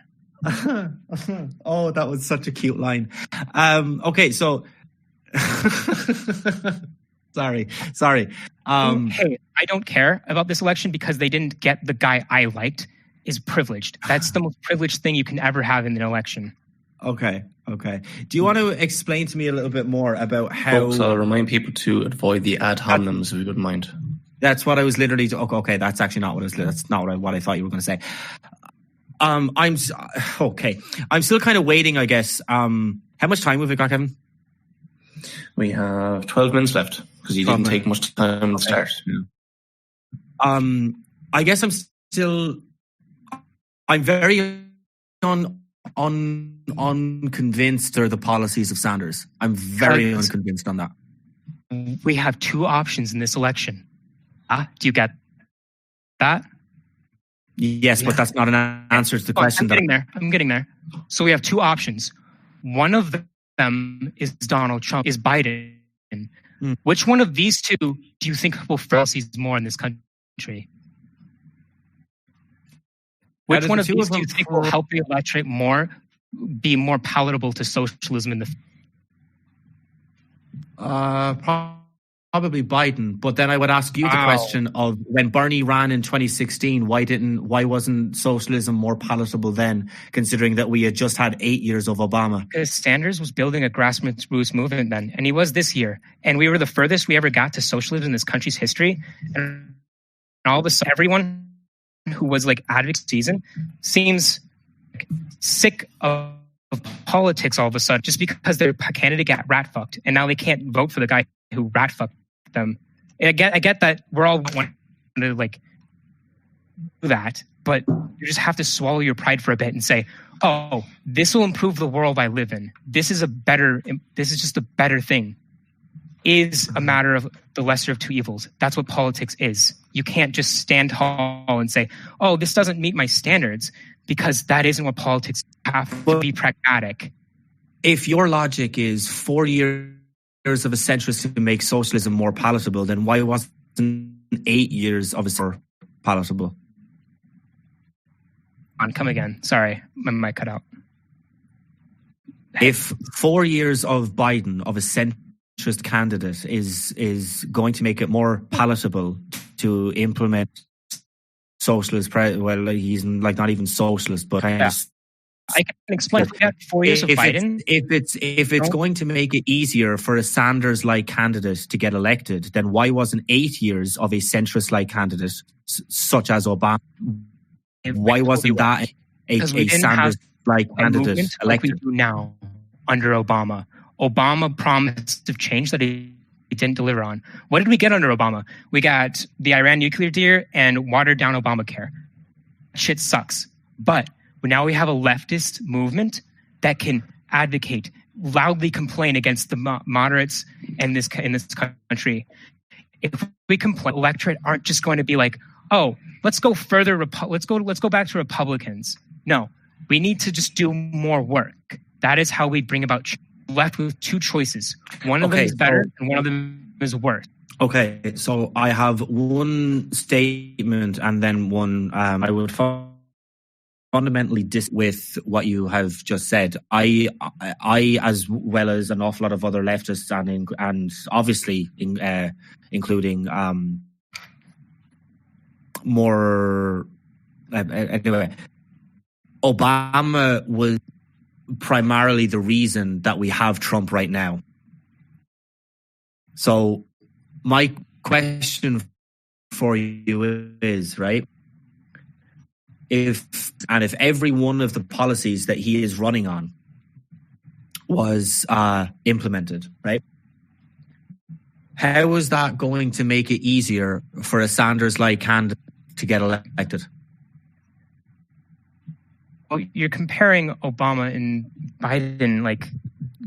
Oh, that was such a cute line. Okay, so... Sorry. Hey, I don't care about this election because they didn't get the guy I liked, is privileged. That's the most privileged thing you can ever have in an election. Okay. Do you want to explain to me a little bit more about how... So I'll remind people to avoid the ad hominems, if you wouldn't mind. That's what I was literally... Okay, that's actually not what I was... That's not what I thought you were going to say. I'm still kind of waiting, I guess. How much time have we got, Kevin? We have 12 minutes left because you didn't take much time to start. Yeah. I guess I'm very unconvinced are the policies of Sanders. I'm very unconvinced on that. We have two options in this election. Do you get that? Yes, but that's not an answer to the question. I'm getting there. So we have two options. One of them is Donald Trump, is Biden. Which one of these two do you think will policies more in this country? Which one of these do you think will help the electorate more, be more palatable to socialism in the Probably Biden, but then I would ask you the question of when Bernie ran in 2016, why wasn't socialism more palatable then, considering that we had just had 8 years of Obama? Because Sanders was building a grassroots movement then, and he was this year, and we were the furthest we ever got to socialism in this country's history, and all of a sudden, everyone who was like advocate season seems sick of politics all of a sudden just because their candidate got rat fucked, and now they can't vote for the guy who rat fucked them. I get that we're all wanting to like do that, but you just have to swallow your pride for a bit and say, "Oh, this will improve the world I live in. This is just a better thing." Is a matter of the lesser of two evils. That's what politics is. You can't just stand tall and say, "Oh, this doesn't meet my standards," because that isn't what politics have to be pragmatic. If your logic is 4 years of a centrist to make socialism more palatable, then why wasn't 8 years of a more palatable? Come again. Sorry, my mic cut out. If 4 years of Biden, of a centrist candidate, is going to make it more palatable to implement socialist, well, he's like not even socialist, but kind of... I can explain. If we got 4 years of Biden, if it's going to make it easier for a Sanders-like candidate to get elected, then why wasn't 8 years of a centrist-like candidate, such as Obama? Why wasn't that a Sanders-like candidate elected? Like we do now under Obama. Obama promised of change that he didn't deliver on. What did we get under Obama? We got the Iran nuclear deal and watered down Obamacare. Shit sucks, but now we have a leftist movement that can advocate, loudly complain against the moderates in this country. If we complain, electorate aren't just going to be like, "Oh, let's go further. Let's go back to Republicans." No, we need to just do more work. That is how we bring about change. Left with two choices. One of them is better, and one of them is worse. Okay, so I have one statement and then one. I would fundamentally with what you have just said. I, as well as an awful lot of other leftists, and obviously including more. Anyway, Obama was primarily the reason that we have Trump right now. So my question for you is, right, if every one of the policies that he is running on was implemented, right, how is that going to make it easier for a Sanders-like candidate to get elected? Well, you're comparing Obama and Biden, like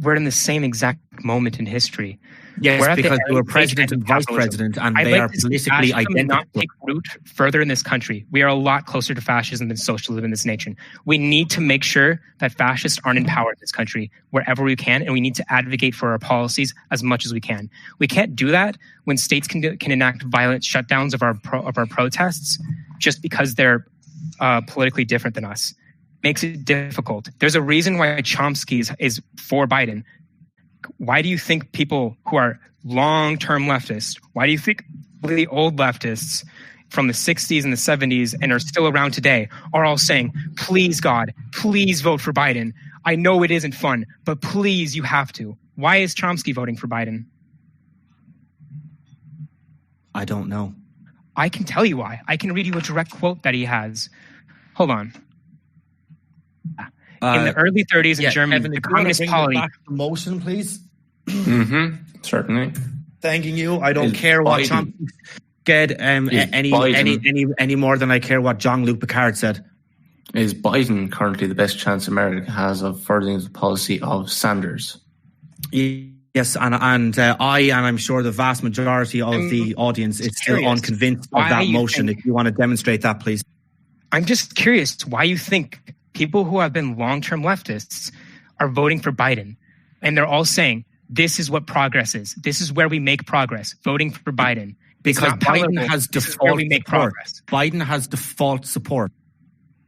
we're in the same exact moment in history. Yes, because they were president and vice president, and they are politically identical. Not take root further in this country. We are a lot closer to fascism than socialism in this nation. We need to make sure that fascists aren't in power in this country wherever we can, and we need to advocate for our policies as much as we can. We can't do that when states can enact violent shutdowns of our protests just because they're politically different than us. Makes it difficult. There's a reason why Chomsky is for Biden. Why do you think people who are long-term leftists, why do you think the old leftists from the 60s and the 70s and are still around today are all saying, please, God, please vote for Biden. I know it isn't fun, but please, you have to. Why is Chomsky voting for Biden? I don't know. I can tell you why. I can read you a direct quote that he has. Hold on. In the early 30s in Germany, Kevin, the if you wanna Communist bring Party... back the motion, please. Certainly. Thanking you. I don't care what Chomsky said any more than I care what Jean-Luc Picard said. Is Biden currently the best chance America has of furthering the policy of Sanders? Yes, and I'm sure the vast majority of the audience is still unconvinced of that motion. If you want to demonstrate that, please. I'm just curious why you think people who have been long-term leftists are voting for Biden. And they're all saying, this is what progress is. This is where we make progress, voting for Biden. Because Biden has default support. Biden has default support.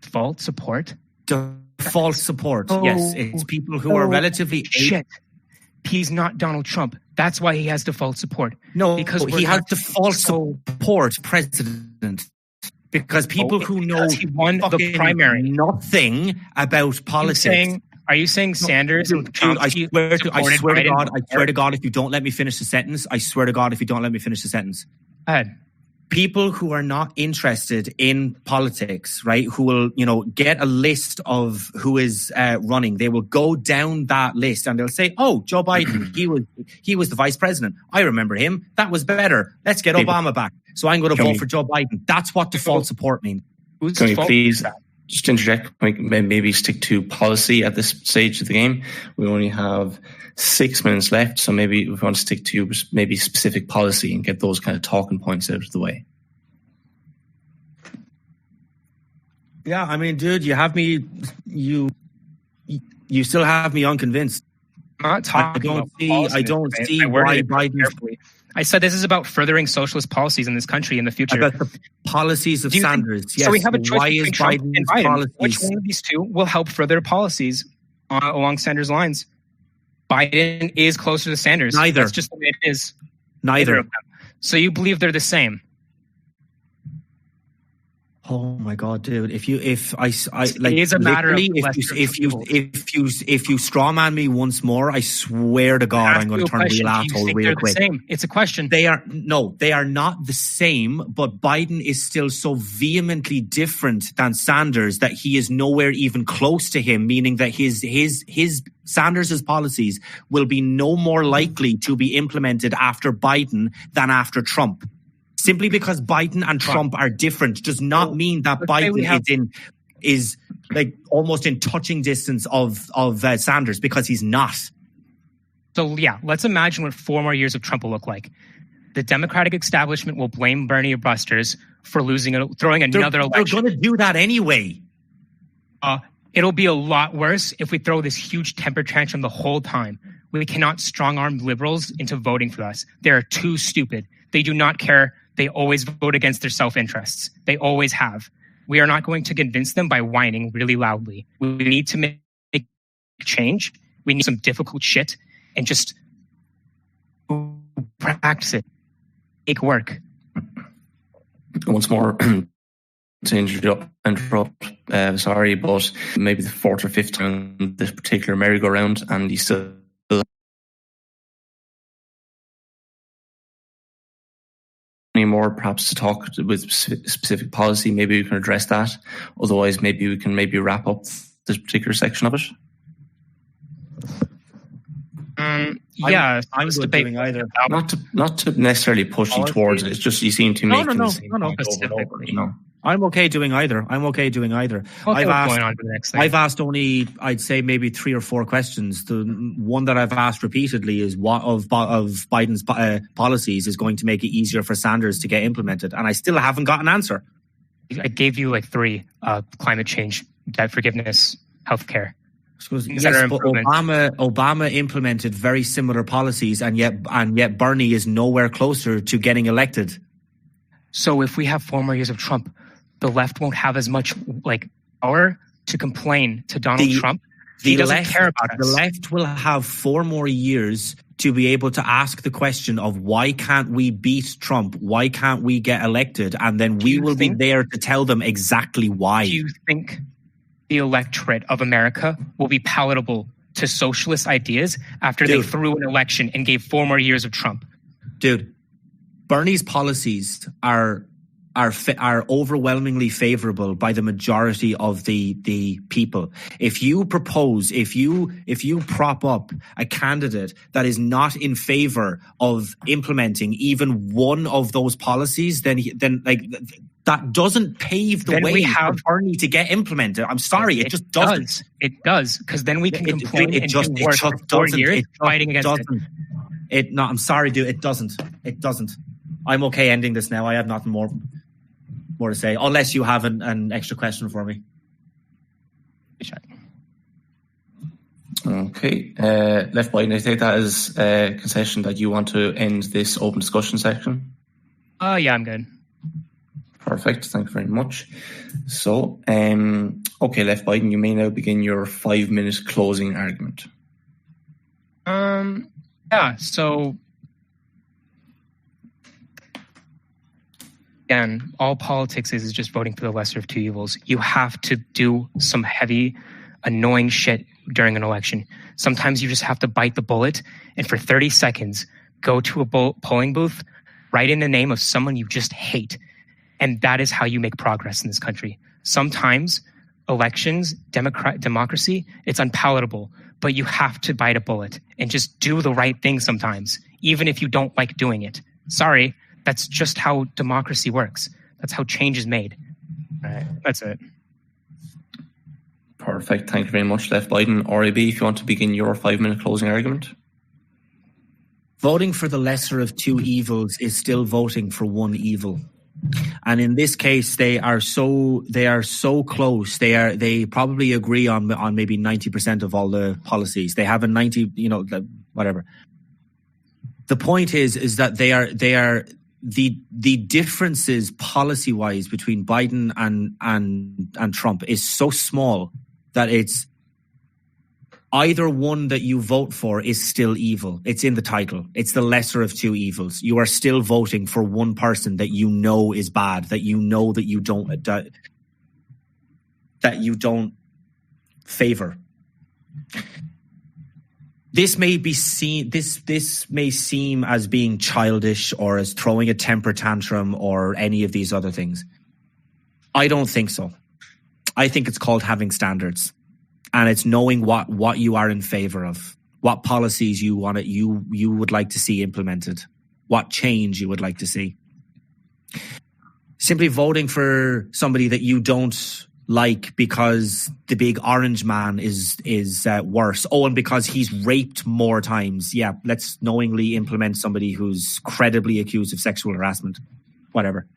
Default support? Default support. Yes, it's people who are relatively... Shit. He's not Donald Trump. That's why he has default support. No, because he has default support, President. Because people who know he won the primary nothing about politics. Are you saying Sanders and Chomsky I swear to God, if you don't let me finish the sentence, I swear to God, if you don't let me finish the sentence. Go ahead. People who are not interested in politics, right, who will, get a list of who is running, they will go down that list and they'll say, oh, Joe Biden, he was the vice president. I remember him. That was better. Let's get Obama back. So I'm going to vote for Joe Biden. That's what default support means. Can we please just interject? Maybe stick to policy at this stage of the game. We only have 6 minutes left, so maybe we want to stick to maybe specific policy and get those kind of talking points out of the way. Yeah, I mean, dude, you have me. You still have me unconvinced. I'm not talking I don't see why Biden. I said this is about furthering socialist policies in this country in the future. About the policies of Sanders. Yes. So we have a choice why between is Trump and Biden. Policies? Which one of these two will help further policies along Sanders' lines? Biden is closer to Sanders. Neither. That's just the way it is. Neither. So you believe they're the same? Oh my God, dude! If you strawman me once more, I swear to God, I'm going to turn real asshole real quick. It's a question. They are not the same. But Biden is still so vehemently different than Sanders that he is nowhere even close to him. Meaning that his Sanders' policies will be no more likely to be implemented after Biden than after Trump. Simply because Biden and Trump are different does not mean that Biden is like almost in touching distance of Sanders, because he's not. So yeah, let's imagine what 4 more years of Trump will look like. The Democratic establishment will blame Bernie busters for throwing another election. They're going to do that anyway. It'll be a lot worse if we throw this huge temper tantrum the whole time. We cannot strong-arm liberals into voting for us. They are too stupid. They do not care. They always vote against their self-interests. They always have. We are not going to convince them by whining really loudly. We need to make change. We need some difficult shit and just practice it. Make work. Once more, to interrupt, sorry, but maybe the 4th or 5th time this particular merry-go-round, and you still any more perhaps to talk with specific policy, maybe we can address that. Otherwise, maybe we can wrap up this particular section of it. Yeah, I'm not doing either. Not to necessarily push you towards it. It's just you seem to make no. I'm okay doing either. Okay, I've asked only, I'd say maybe 3 or 4 questions. The one that I've asked repeatedly is what of Biden's policies is going to make it easier for Sanders to get implemented, and I still haven't got an answer. I gave you like 3: climate change, debt forgiveness, healthcare. Yes, but Obama implemented very similar policies, and yet Bernie is nowhere closer to getting elected. So if we have 4 more years of Trump, the left won't have as much power to complain to Donald Trump He doesn't care about us. The left will have 4 more years to be able to ask the question of why can't we beat Trump? Why can't we get elected? And then we will be there to tell them exactly why. Do you think the electorate of America will be palatable to socialist ideas after they threw an election and gave 4 more years of Trump? Dude, Bernie's policies are overwhelmingly favorable by the majority of the people. If you prop up a candidate that is not in favor of implementing even one of those policies, then that doesn't pave the way for Bernie to get implemented. I'm sorry, it just doesn't. It does, because then we can complain and do work for 4 years fighting against it. No, I'm sorry, dude. It doesn't. I'm okay ending this now. I have nothing more to say, unless you have an extra question for me. Okay. Left Biden, I take that as a concession that you want to end this open discussion section? Yeah, I'm good. Perfect. Thank you very much. So, okay, Left Biden, you may now begin your 5-minute closing argument. Yeah, so again, all politics is just voting for the lesser of two evils. You have to do some heavy, annoying shit during an election. Sometimes you just have to bite the bullet and for 30 seconds, go to a polling booth, write in the name of someone you just hate. And that is how you make progress in this country. Sometimes elections, democracy, it's unpalatable, but you have to bite a bullet and just do the right thing sometimes, even if you don't like doing it. Sorry. That's just how democracy works. That's how change is made. All right, that's it. Perfect. Thank you very much, Left Biden. RAB, if you want to begin your 5-minute closing argument. Voting for the lesser of two evils is still voting for one evil. And in this case, they are so close. They probably agree on maybe 90% of all the policies. They have a 90, whatever. The point is that they are the differences policy wise between Biden and Trump is so small that it's either one that you vote for is still evil. It's in the title. It's the lesser of two evils. You are still voting for one person that you know is bad, that you know that you don't favor. This may be seen. This may seem as being childish or as throwing a temper tantrum or any of these other things. I don't think so. I think it's called having standards, and it's knowing what you are in favor of, what policies you would like to see implemented, what change you would like to see. Simply voting for somebody that you don't like because the big orange man is worse. Oh, and because he's raped more times. Yeah, let's knowingly implement somebody who's credibly accused of sexual harassment. Whatever.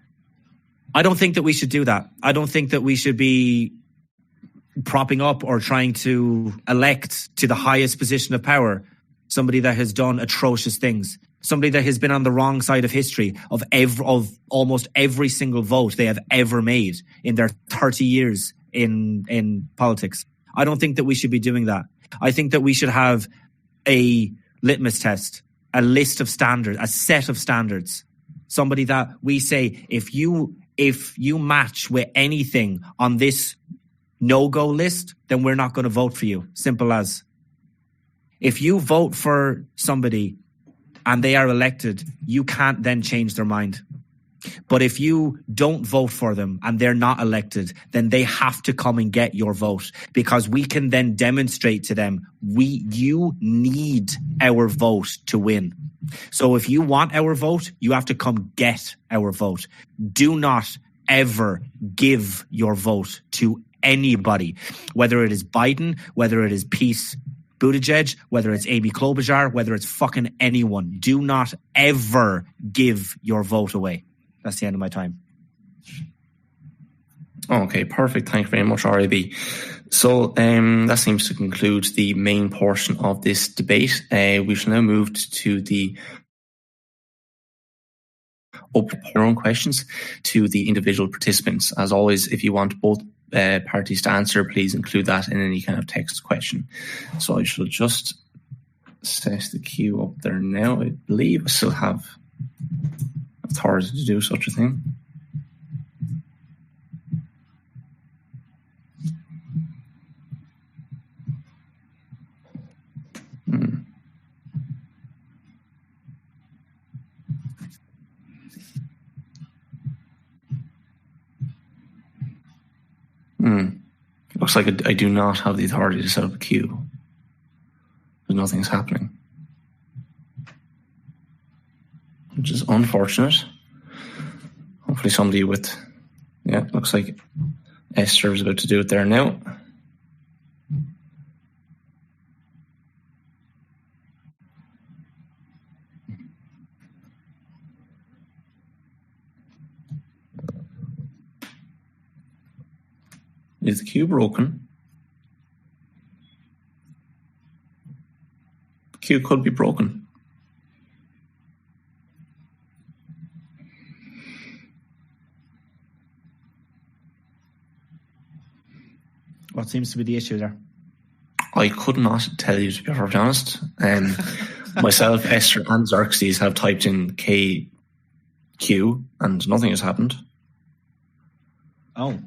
I don't think that we should do that. I don't think that we should be propping up or trying to elect to the highest position of power somebody that has done atrocious things. Somebody that has been on the wrong side of history of almost every single vote they have ever made in their 30 years in politics. I don't think that we should be doing that. I think that we should have a litmus test, a list of standards, a set of standards. Somebody that we say, if you match with anything on this no-go list, then we're not going to vote for you. Simple as. If you vote for somebody and they are elected, you can't then change their mind. But if you don't vote for them and they're not elected, then they have to come and get your vote, because we can then demonstrate to them, you need our vote to win. So if you want our vote, you have to come get our vote. Do not ever give your vote to anybody, whether it is Biden, whether it is Pete Buttigieg, whether it's Amy Klobuchar, whether it's fucking anyone. Do not ever give your vote away. That's the end of my time. Okay, perfect. Thank you very much, RAB. So that seems to conclude the main portion of this debate. We shall now move to the open your own questions to the individual participants. As always, if you want both parties to answer, please include that in any kind of text question. So I shall just set the queue up there now. I believe I still have authority to do such a thing. Looks like I do not have the authority to set up a queue. Nothing's happening, which is unfortunate. Hopefully somebody with, looks like Esther is about to do it there now. Is the queue broken? The queue could be broken. What seems to be the issue there? I could not tell you, to be perfectly honest. Myself, Esther, and Xerxes have typed in KQ, and nothing has happened. Oh.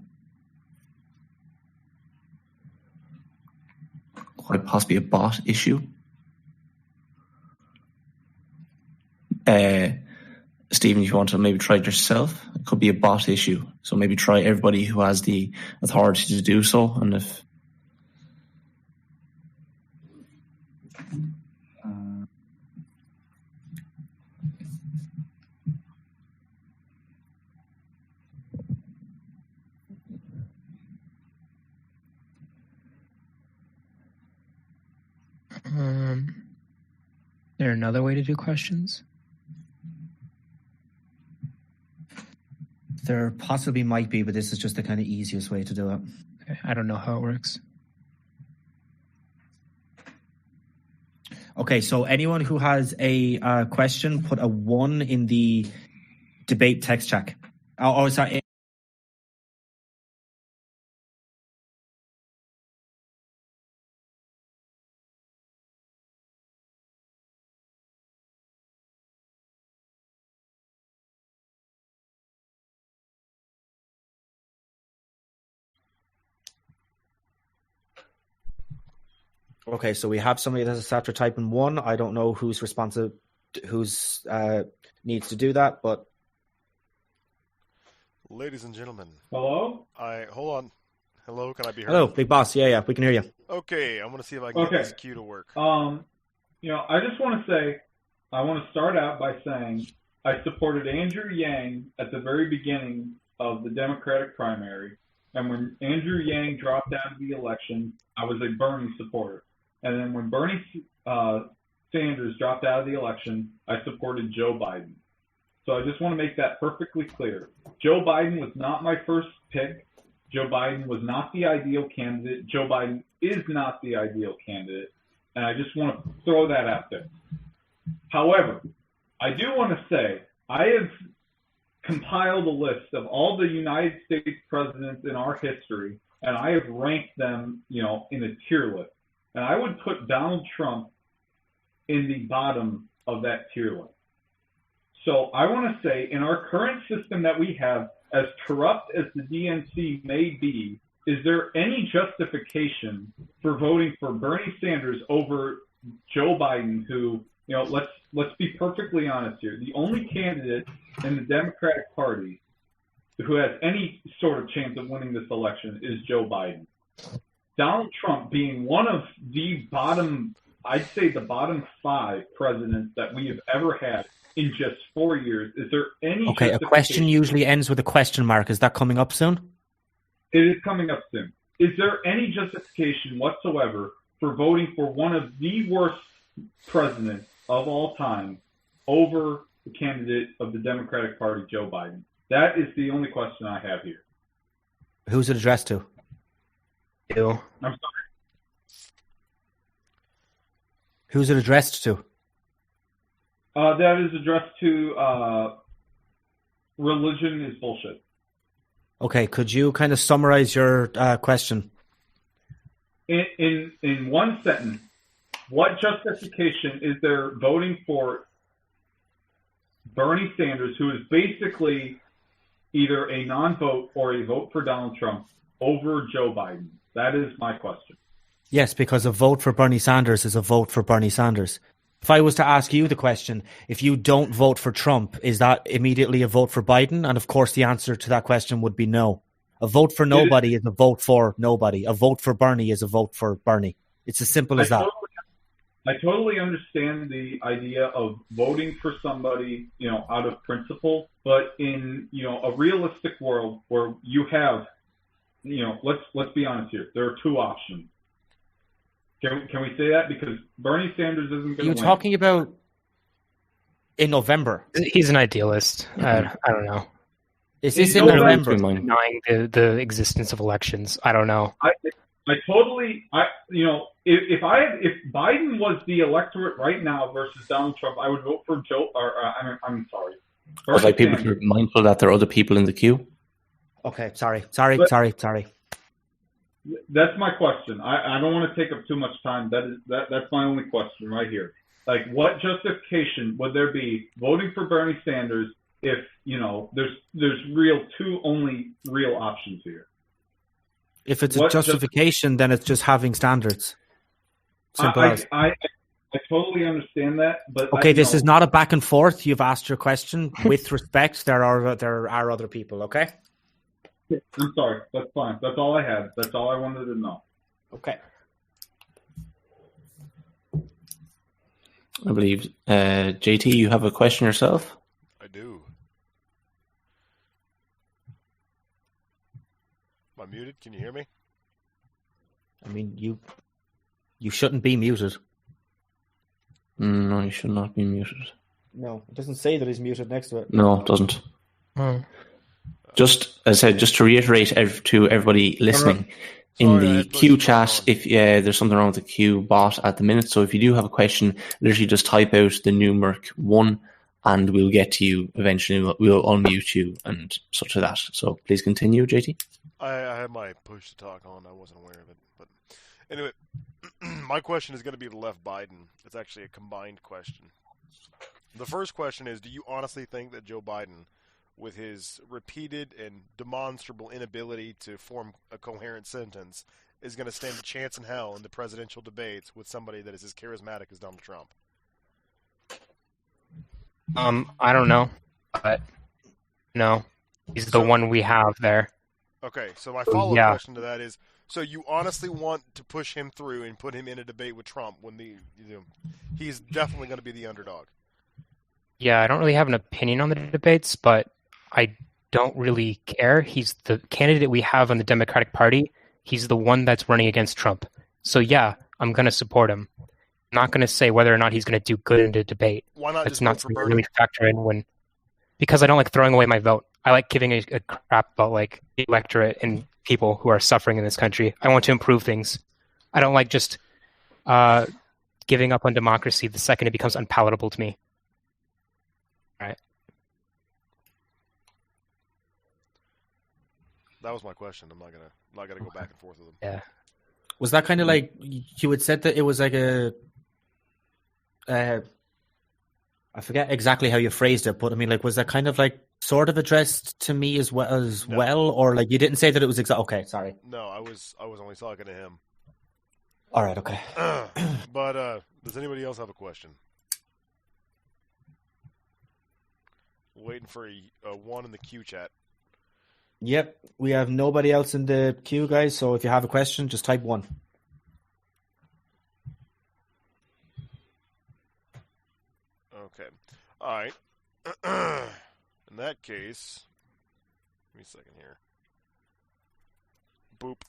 Quite possibly a bot issue. Stephen, if you want to maybe try it yourself, it could be a bot issue. So maybe try everybody who has the authority to do so. And if Is there another way to do questions? There possibly might be, but this is just the kind of easiest way to do it. Okay, I don't know how it works. Okay, so anyone who has a question, put a 1 in the debate text chat. Oh, sorry. Okay, so we have somebody that's after typing 1. I don't know who's responsive, who's needs to do that, but ladies and gentlemen. Hello? Hold on. Hello, can I be heard? Hello, Big Boss. Yeah, we can hear you. Okay, I'm gonna see if I can get this cue to work. I just want to say, I want to start out by saying I supported Andrew Yang at the very beginning of the Democratic primary, and when Andrew Yang dropped out of the election, I was a Bernie supporter. And then when Bernie Sanders dropped out of the election, I supported Joe Biden. So I just want to make that perfectly clear. Joe Biden was not my first pick. Joe Biden was not the ideal candidate. Joe Biden is not the ideal candidate. And I just want to throw that out there. However, I do want to say I have compiled a list of all the United States presidents in our history, and I have ranked them, in a tier list. And I would put Donald Trump in the bottom of that tier list. So I want to say, in our current system that we have, as corrupt as the DNC may be, is there any justification for voting for Bernie Sanders over Joe Biden, who, let's be perfectly honest here, the only candidate in the Democratic Party who has any sort of chance of winning this election is Joe Biden. Donald Trump being one of the bottom, I'd say the bottom 5 presidents that we have ever had in just 4 years. Is there any Okay, a question usually ends with a question mark. Is that coming up soon? It is coming up soon. Is there any justification whatsoever for voting for one of the worst presidents of all time over the candidate of the Democratic Party, Joe Biden? That is the only question I have here. Who's it addressed to? You. I'm sorry. Who's it addressed to? That is addressed to religion is bullshit. Okay, could you kind of summarize your question? In one sentence, what justification is there voting for Bernie Sanders, who is basically either a non-vote or a vote for Donald Trump, over Joe Biden? That is my question. Yes, because a vote for Bernie Sanders is a vote for Bernie Sanders. If I was to ask you the question, if you don't vote for Trump, is that immediately a vote for Biden? And of course, the answer to that question would be no. A vote for nobody is a vote for nobody. A vote for Bernie is a vote for Bernie. It's as simple as that. I totally understand the idea of voting for somebody, out of principle, but in, a realistic world where you have, let's be honest here, there are two options. Can we say that? Because Bernie Sanders isn't going to win. You're talking about in November. He's an idealist. I don't know. Is this in November? Denying the existence of elections. I don't know. If Biden was the electorate right now versus Donald Trump, I would vote for Joe. I'm sorry. It's like people are mindful that there are other people in the queue. Okay, sorry. That's my question. I don't want to take up too much time. That's my only question right here. Like, what justification would there be voting for Bernie Sanders if there's only real options here? If it's a justification, then it's just having standards. Simple as. I totally understand that, but okay, this is not a back and forth. You've asked your question with respect. There are other people. Okay. I'm sorry. That's fine. That's all I had. That's all I wanted to know. Okay. I believe, JT, you have a question yourself? I do. Am I muted? Can you hear me? I mean, you shouldn't be muted. No, you should not be muted. No, it doesn't say that he's muted next to it. No, it doesn't. Just, as I said, just to reiterate to everybody listening, in the Q chat, if there's something wrong with the Q bot at the minute, so if you do have a question, literally just type out the numeric 1 and we'll get to you eventually. We'll unmute you and such as that. So please continue, JT. I had my push to talk on. I wasn't aware of it. But anyway, my question is going to be the left Biden. It's actually a combined question. The first question is, do you honestly think that Joe Biden, with his repeated and demonstrable inability to form a coherent sentence, is going to stand a chance in hell in the presidential debates with somebody that is as charismatic as Donald Trump? I don't know, but no, he's the one we have there. Okay, so my follow-up question to that is, so you honestly want to push him through and put him in a debate with Trump when he's definitely going to be the underdog? Yeah, I don't really have an opinion on the debates, but I don't really care. He's the candidate we have on the Democratic Party. He's the one that's running against Trump. So yeah, I'm going to support him. I'm not going to say whether or not he's going to do good in the debate. Why not? That's just not vote for something Bernie? really factor in because I don't like throwing away my vote. I like giving a crap about like the electorate and people who are suffering in this country. I want to improve things. I don't like just giving up on democracy the second it becomes unpalatable to me. All right. That was my question. I'm not gonna go back and forth with him. Yeah. Was that kind of like you had said that it was like a? I forget exactly how you phrased it, but I mean, like, was that kind of like sort of addressed to me as well, or like you didn't say that it was exact? Okay, sorry. No, I was only talking to him. All right, okay. But does anybody else have a question? Waiting for a 1 in the Q chat. Yep, we have nobody else in the queue, guys. So if you have a question, just type 1. Okay. All right. In that case, give me a second here. Boop.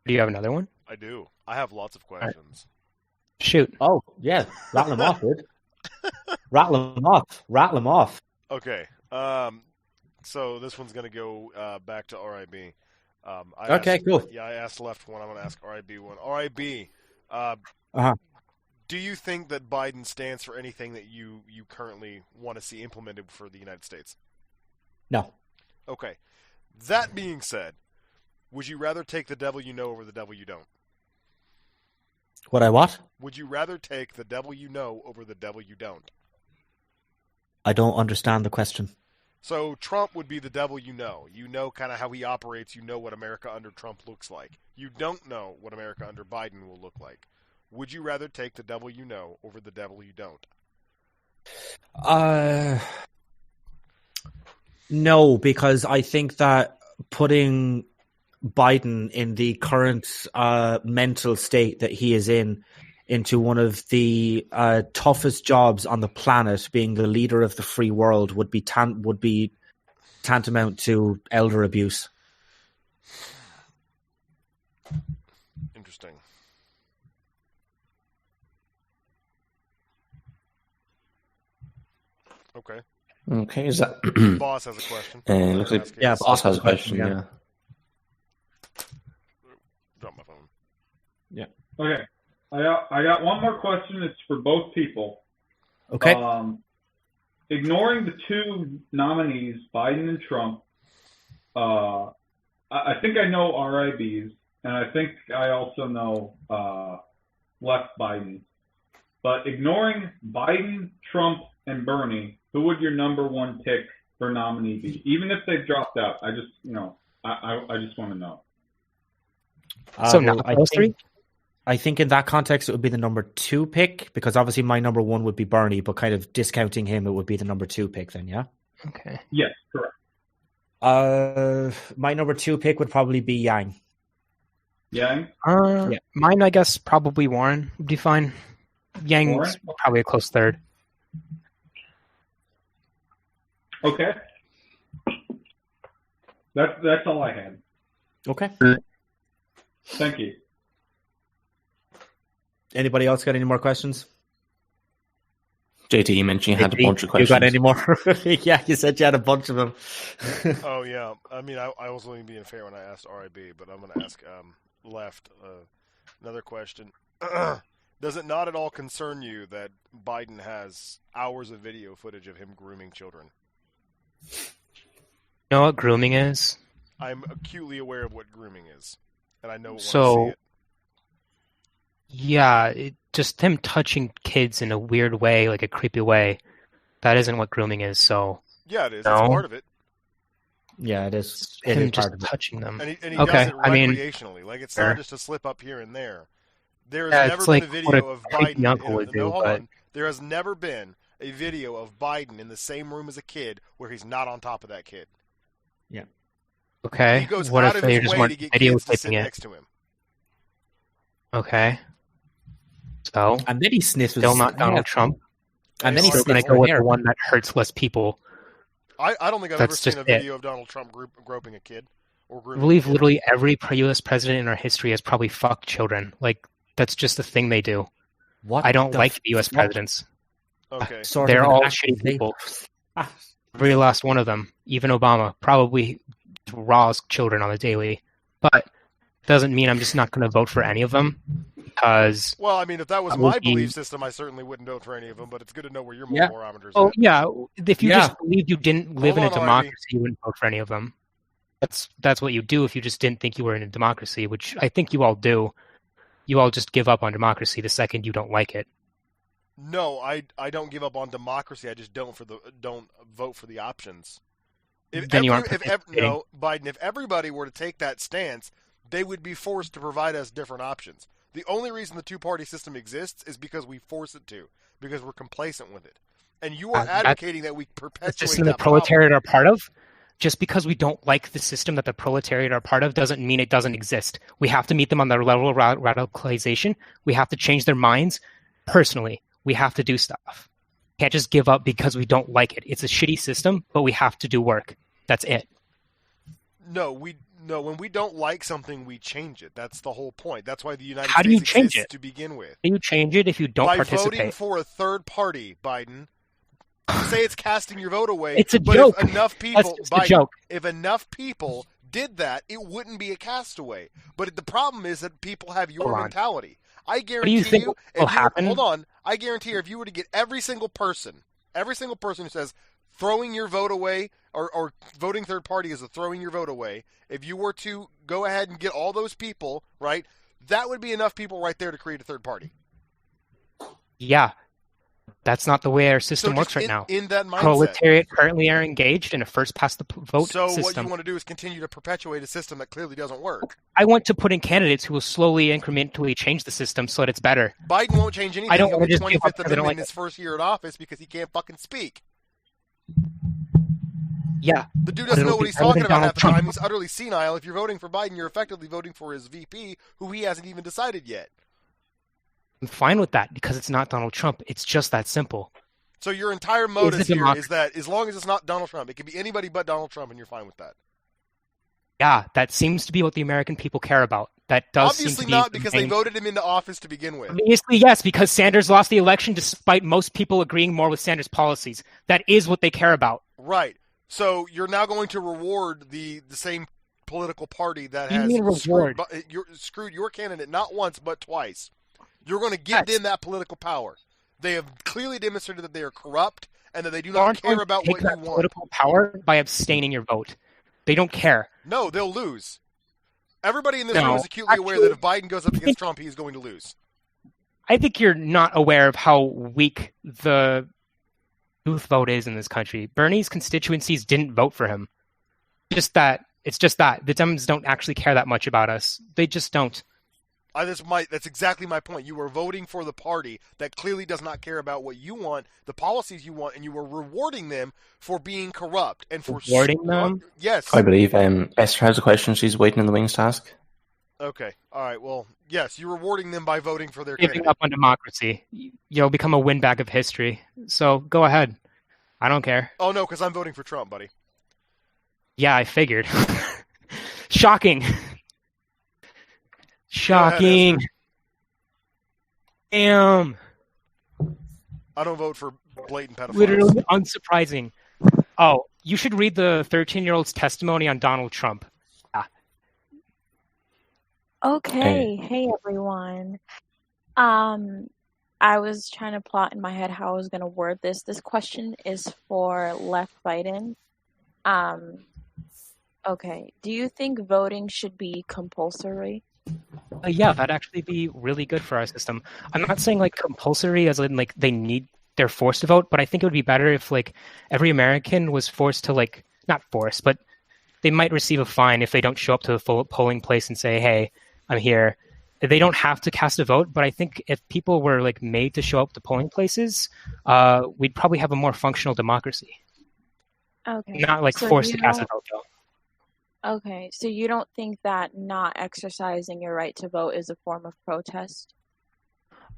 Do you have another one? I do. I have lots of questions. Shoot. Oh, yeah. Rattle them off, dude. Rattle them off. Okay. So this one's going to go back to RIB. Okay, cool. Yeah, I asked left one. I'm going to ask RIB one. RIB, Do you think that Biden stands for anything that you currently want to see implemented for the United States? No. Okay. That being said, would you rather take the devil you know over the devil you don't? What I what? Would you rather take the devil you know over the devil you don't? I don't understand the question. So Trump would be the devil you know. You know kind of how he operates. You know what America under Trump looks like. You don't know what America under Biden will look like. Would you rather take the devil you know over the devil you don't? No, because I think that putting Biden in the current mental state that he is in into one of the toughest jobs on the planet, being the leader of the free world, would be tantamount to elder abuse. Interesting. Okay. Okay, is that... Boss has a question. looks like, Yeah, Boss has a question, yeah. Drop my phone. Yeah. Okay. I got one more question. It's for both people. Okay. Ignoring the two nominees, Biden and Trump, I think I know RIBs, and I think I also know left Biden. But ignoring Biden, Trump, and Bernie, who would your number one pick for nominee be? Even if they've dropped out, I just want to know. So not those three? I think in that context, it would be the number 2 pick, because obviously my number 1 would be Bernie, but kind of discounting him, it would be the number 2 pick then, yeah? Okay. Yes, correct. My number 2 pick would probably be Yang. Yang? Yeah. Mine, I guess, probably Warren would be fine. Yang's Warren? probably a close third. Okay. That's all I had. Okay. Thank you. Anybody else got any more questions? JT, you mentioned you had a bunch of questions. You got any more? Yeah, you said you had a bunch of them. Oh, yeah. I mean, I was only being fair when I asked RIB, but I'm going to ask Left another question. Does it not at all concern you that Biden has hours of video footage of him grooming children? You know what grooming is? I'm acutely aware of what grooming is, and I know when I So, see it. yeah, just him touching kids in a weird way, like a creepy way. That isn't what grooming is. So Yeah, it is. No. It's part of it. Yeah, it is. It him is just part of it. touching them. And he Okay, does it I mean, recreationally. Like, it's sure. not just a slip up here and there. There has Yeah, never it's been like a what video a of creepy Biden. uncle would do, hold but- on. There has never been a video of Biden in the same room as a kid where he's not on top of that kid. Okay. He goes What out if of they his just way weren't to get kids to sit videotaping it? next to him. Okay. So And then he sniffs. still not Donald Trump. And then he Still sniffs going to go with hair. the one that hurts less people. I don't think I've ever That's seen just a video of Donald Trump groping a kid. Or I grooming believe a kid. literally every U.S. president in our history has probably fucked children. Like, that's just the thing they do. What I don't the like the U.S. fuck? presidents. Okay. Sort They're of an all act- shitty they- people. Every last one of them, even Obama, probably raws children on the daily. But doesn't mean I'm just not going to vote for any of them, because Well, I mean, if that was I would my be- belief system, I certainly wouldn't vote for any of them, but it's good to know where your Yeah. barometers oh at. yeah, if you Yeah. just believed you didn't live Hold in a on, democracy, you wouldn't vote for any of them. That's what you do if you just didn't think you were in a democracy, which I think you all do. You all just give up on democracy the second you don't like it. No, I don't give up on democracy. I just don't vote for the options. Then you aren't participating. Biden, if everybody were to take that stance, they would be forced to provide us different options. The only reason the two-party system exists is because we force it to, because we're complacent with it. And you are advocating that we The perpetuate system the that problem. proletariat are part of. Just because we don't like the system that the proletariat are part of doesn't mean it doesn't exist. We have to meet them on their level of radicalization. We have to change their minds. Personally, we have to do stuff. Can't just give up because we don't like it. It's a shitty system, but we have to do work. That's it. No, when we don't like something, we change it. That's the whole point. That's why the United How do States you change exists it? to begin with. Can you change it if you don't By participate? voting for a third party, Biden. Say it's casting your vote away. It's a but joke. If enough people, That's just a joke. If enough people did that, it wouldn't be a castaway. But the problem is that people have your Hold on. mentality. I What do guarantee you think you, will happen? hold on, I guarantee you, if you were to get every single person who says throwing your vote away or voting third party is a throwing your vote away, if you were to go ahead and get all those people, right, that would be enough people right there to create a third party. Yeah. That's not the way our system works right now. In that mindset. Proletariat currently are engaged in a first past the vote so system. What you want to do is continue to perpetuate a system that clearly doesn't work. I want to put in candidates who will slowly, incrementally change the system so that it's better. Biden won't change anything. I don't He'll want get to just 25th Amendment in his first year in office because he can't fucking speak. Yeah. The dude doesn't know what he's talking about half the time. He's utterly senile. If you're voting for Biden, you're effectively voting for his VP, who he hasn't even decided yet. I'm fine with that because it's not Donald Trump. It's just that simple. So your entire modus here is that as long as it's not Donald Trump, it can be anybody but Donald Trump, and you're fine with that. Yeah, that seems to be what the American people care about. That does obviously seem to not be because they voted him into office to begin with. Obviously, yes, because Sanders lost the election despite most people agreeing more with Sanders' policies. That is what they care about. Right. So you're now going to reward the same political party that You has mean reward? screwed your candidate not once but twice. You're going to give them that political power. They have clearly demonstrated that they are corrupt and that they do not care about what you want. Political power by abstaining your vote. They don't care. No, they'll lose. Everybody in this room is acutely aware that if Biden goes up against Trump, he's going to lose. I think you're not aware of how weak the youth vote is in this country. Bernie's constituencies didn't vote for him. It's just that. The Dems don't actually care that much about us. They just don't. That's exactly my point. You were voting for the party that clearly does not care about what you want, the policies you want, and you were rewarding them for being corrupt and for rewarding them. Yes, I believe Esther has a question. She's waiting in the wings to ask. Okay, all right. Well, yes, you're rewarding them by voting for their giving up on democracy. You'll become a windbag of history. So go ahead. I don't care. Oh no, because I'm voting for Trump, buddy. Yeah, I figured. Shocking. Shocking. Damn. I don't vote for blatant pedophiles. Literally unsurprising. Oh, you should read the 13-year-old's testimony on Donald Trump. Yeah. Okay. Hey, everyone. I was trying to plot in my head how I was going to word this. This question is for Left Biden. Okay. Do you think voting should be compulsory? Yeah, that'd actually be really good for our system. I'm not saying like compulsory as in like they're forced to vote, but I think it would be better if like every American was forced to like, not forced, but they might receive a fine if they don't show up to the full polling place and say, hey, I'm here. They don't have to cast a vote, but I think if people were like made to show up to polling places, we'd probably have a more functional democracy. Okay. Not like forced to cast a vote though. Okay, so you don't think that not exercising your right to vote is a form of protest?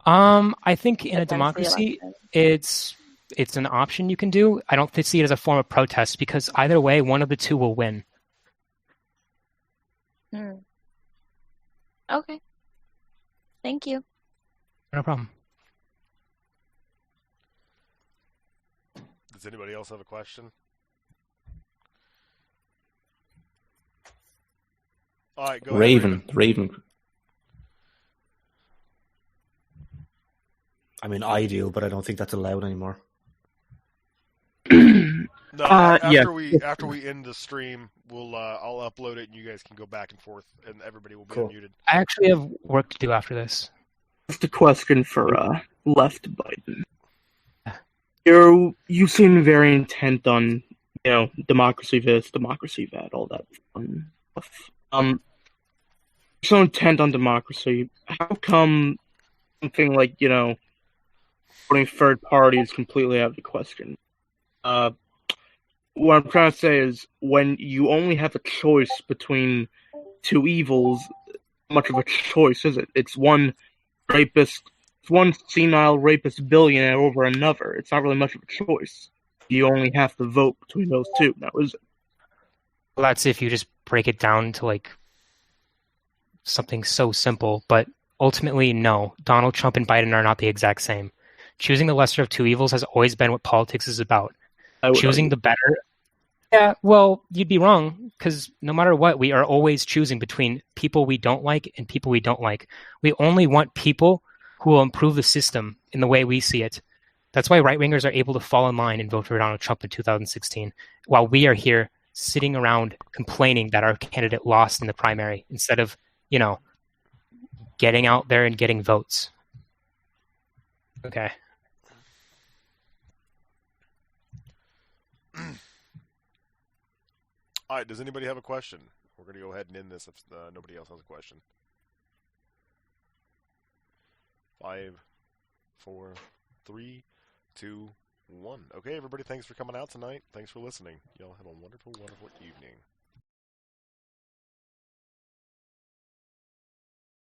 I think in a democracy, it's an option you can do. I don't see it as a form of protest because either way, one of the two will win. Okay. Thank you. No problem. Does anybody else have a question? All right, go ahead, Raven. I mean, ideal, but I don't think that's allowed anymore. No, after we end the stream, I'll upload it, and you guys can go back and forth, and everybody will be unmuted. I actually have work to do after this. Just a question for Left Biden. You seem very intent on democracy this, democracy that, all that fun stuff. So intent on democracy. How come something like voting third party is completely out of the question? What I'm trying to say is, when you only have a choice between two evils, how much of a choice is it? It's one senile rapist billionaire over another. It's not really much of a choice. You only have to vote between those two. Now, is it? Well, that's if you just break it down to like something so simple, but ultimately, no. Donald Trump and Biden are not the exact same. Choosing the lesser of two evils has always been what politics is about. Choosing the better. Yeah, well, you'd be wrong because no matter what, we are always choosing between people we don't like and people we don't like. We only want people who will improve the system in the way we see it. That's why right wingers are able to fall in line and vote for Donald Trump in 2016, while we are here sitting around complaining that our candidate lost in the primary instead of, getting out there and getting votes. Okay. All right, does anybody have a question? We're going to go ahead and end this if nobody else has a question. 5, 4, 3, 2, 1. Okay, everybody, thanks for coming out tonight. Thanks for listening. Y'all have a wonderful, wonderful evening.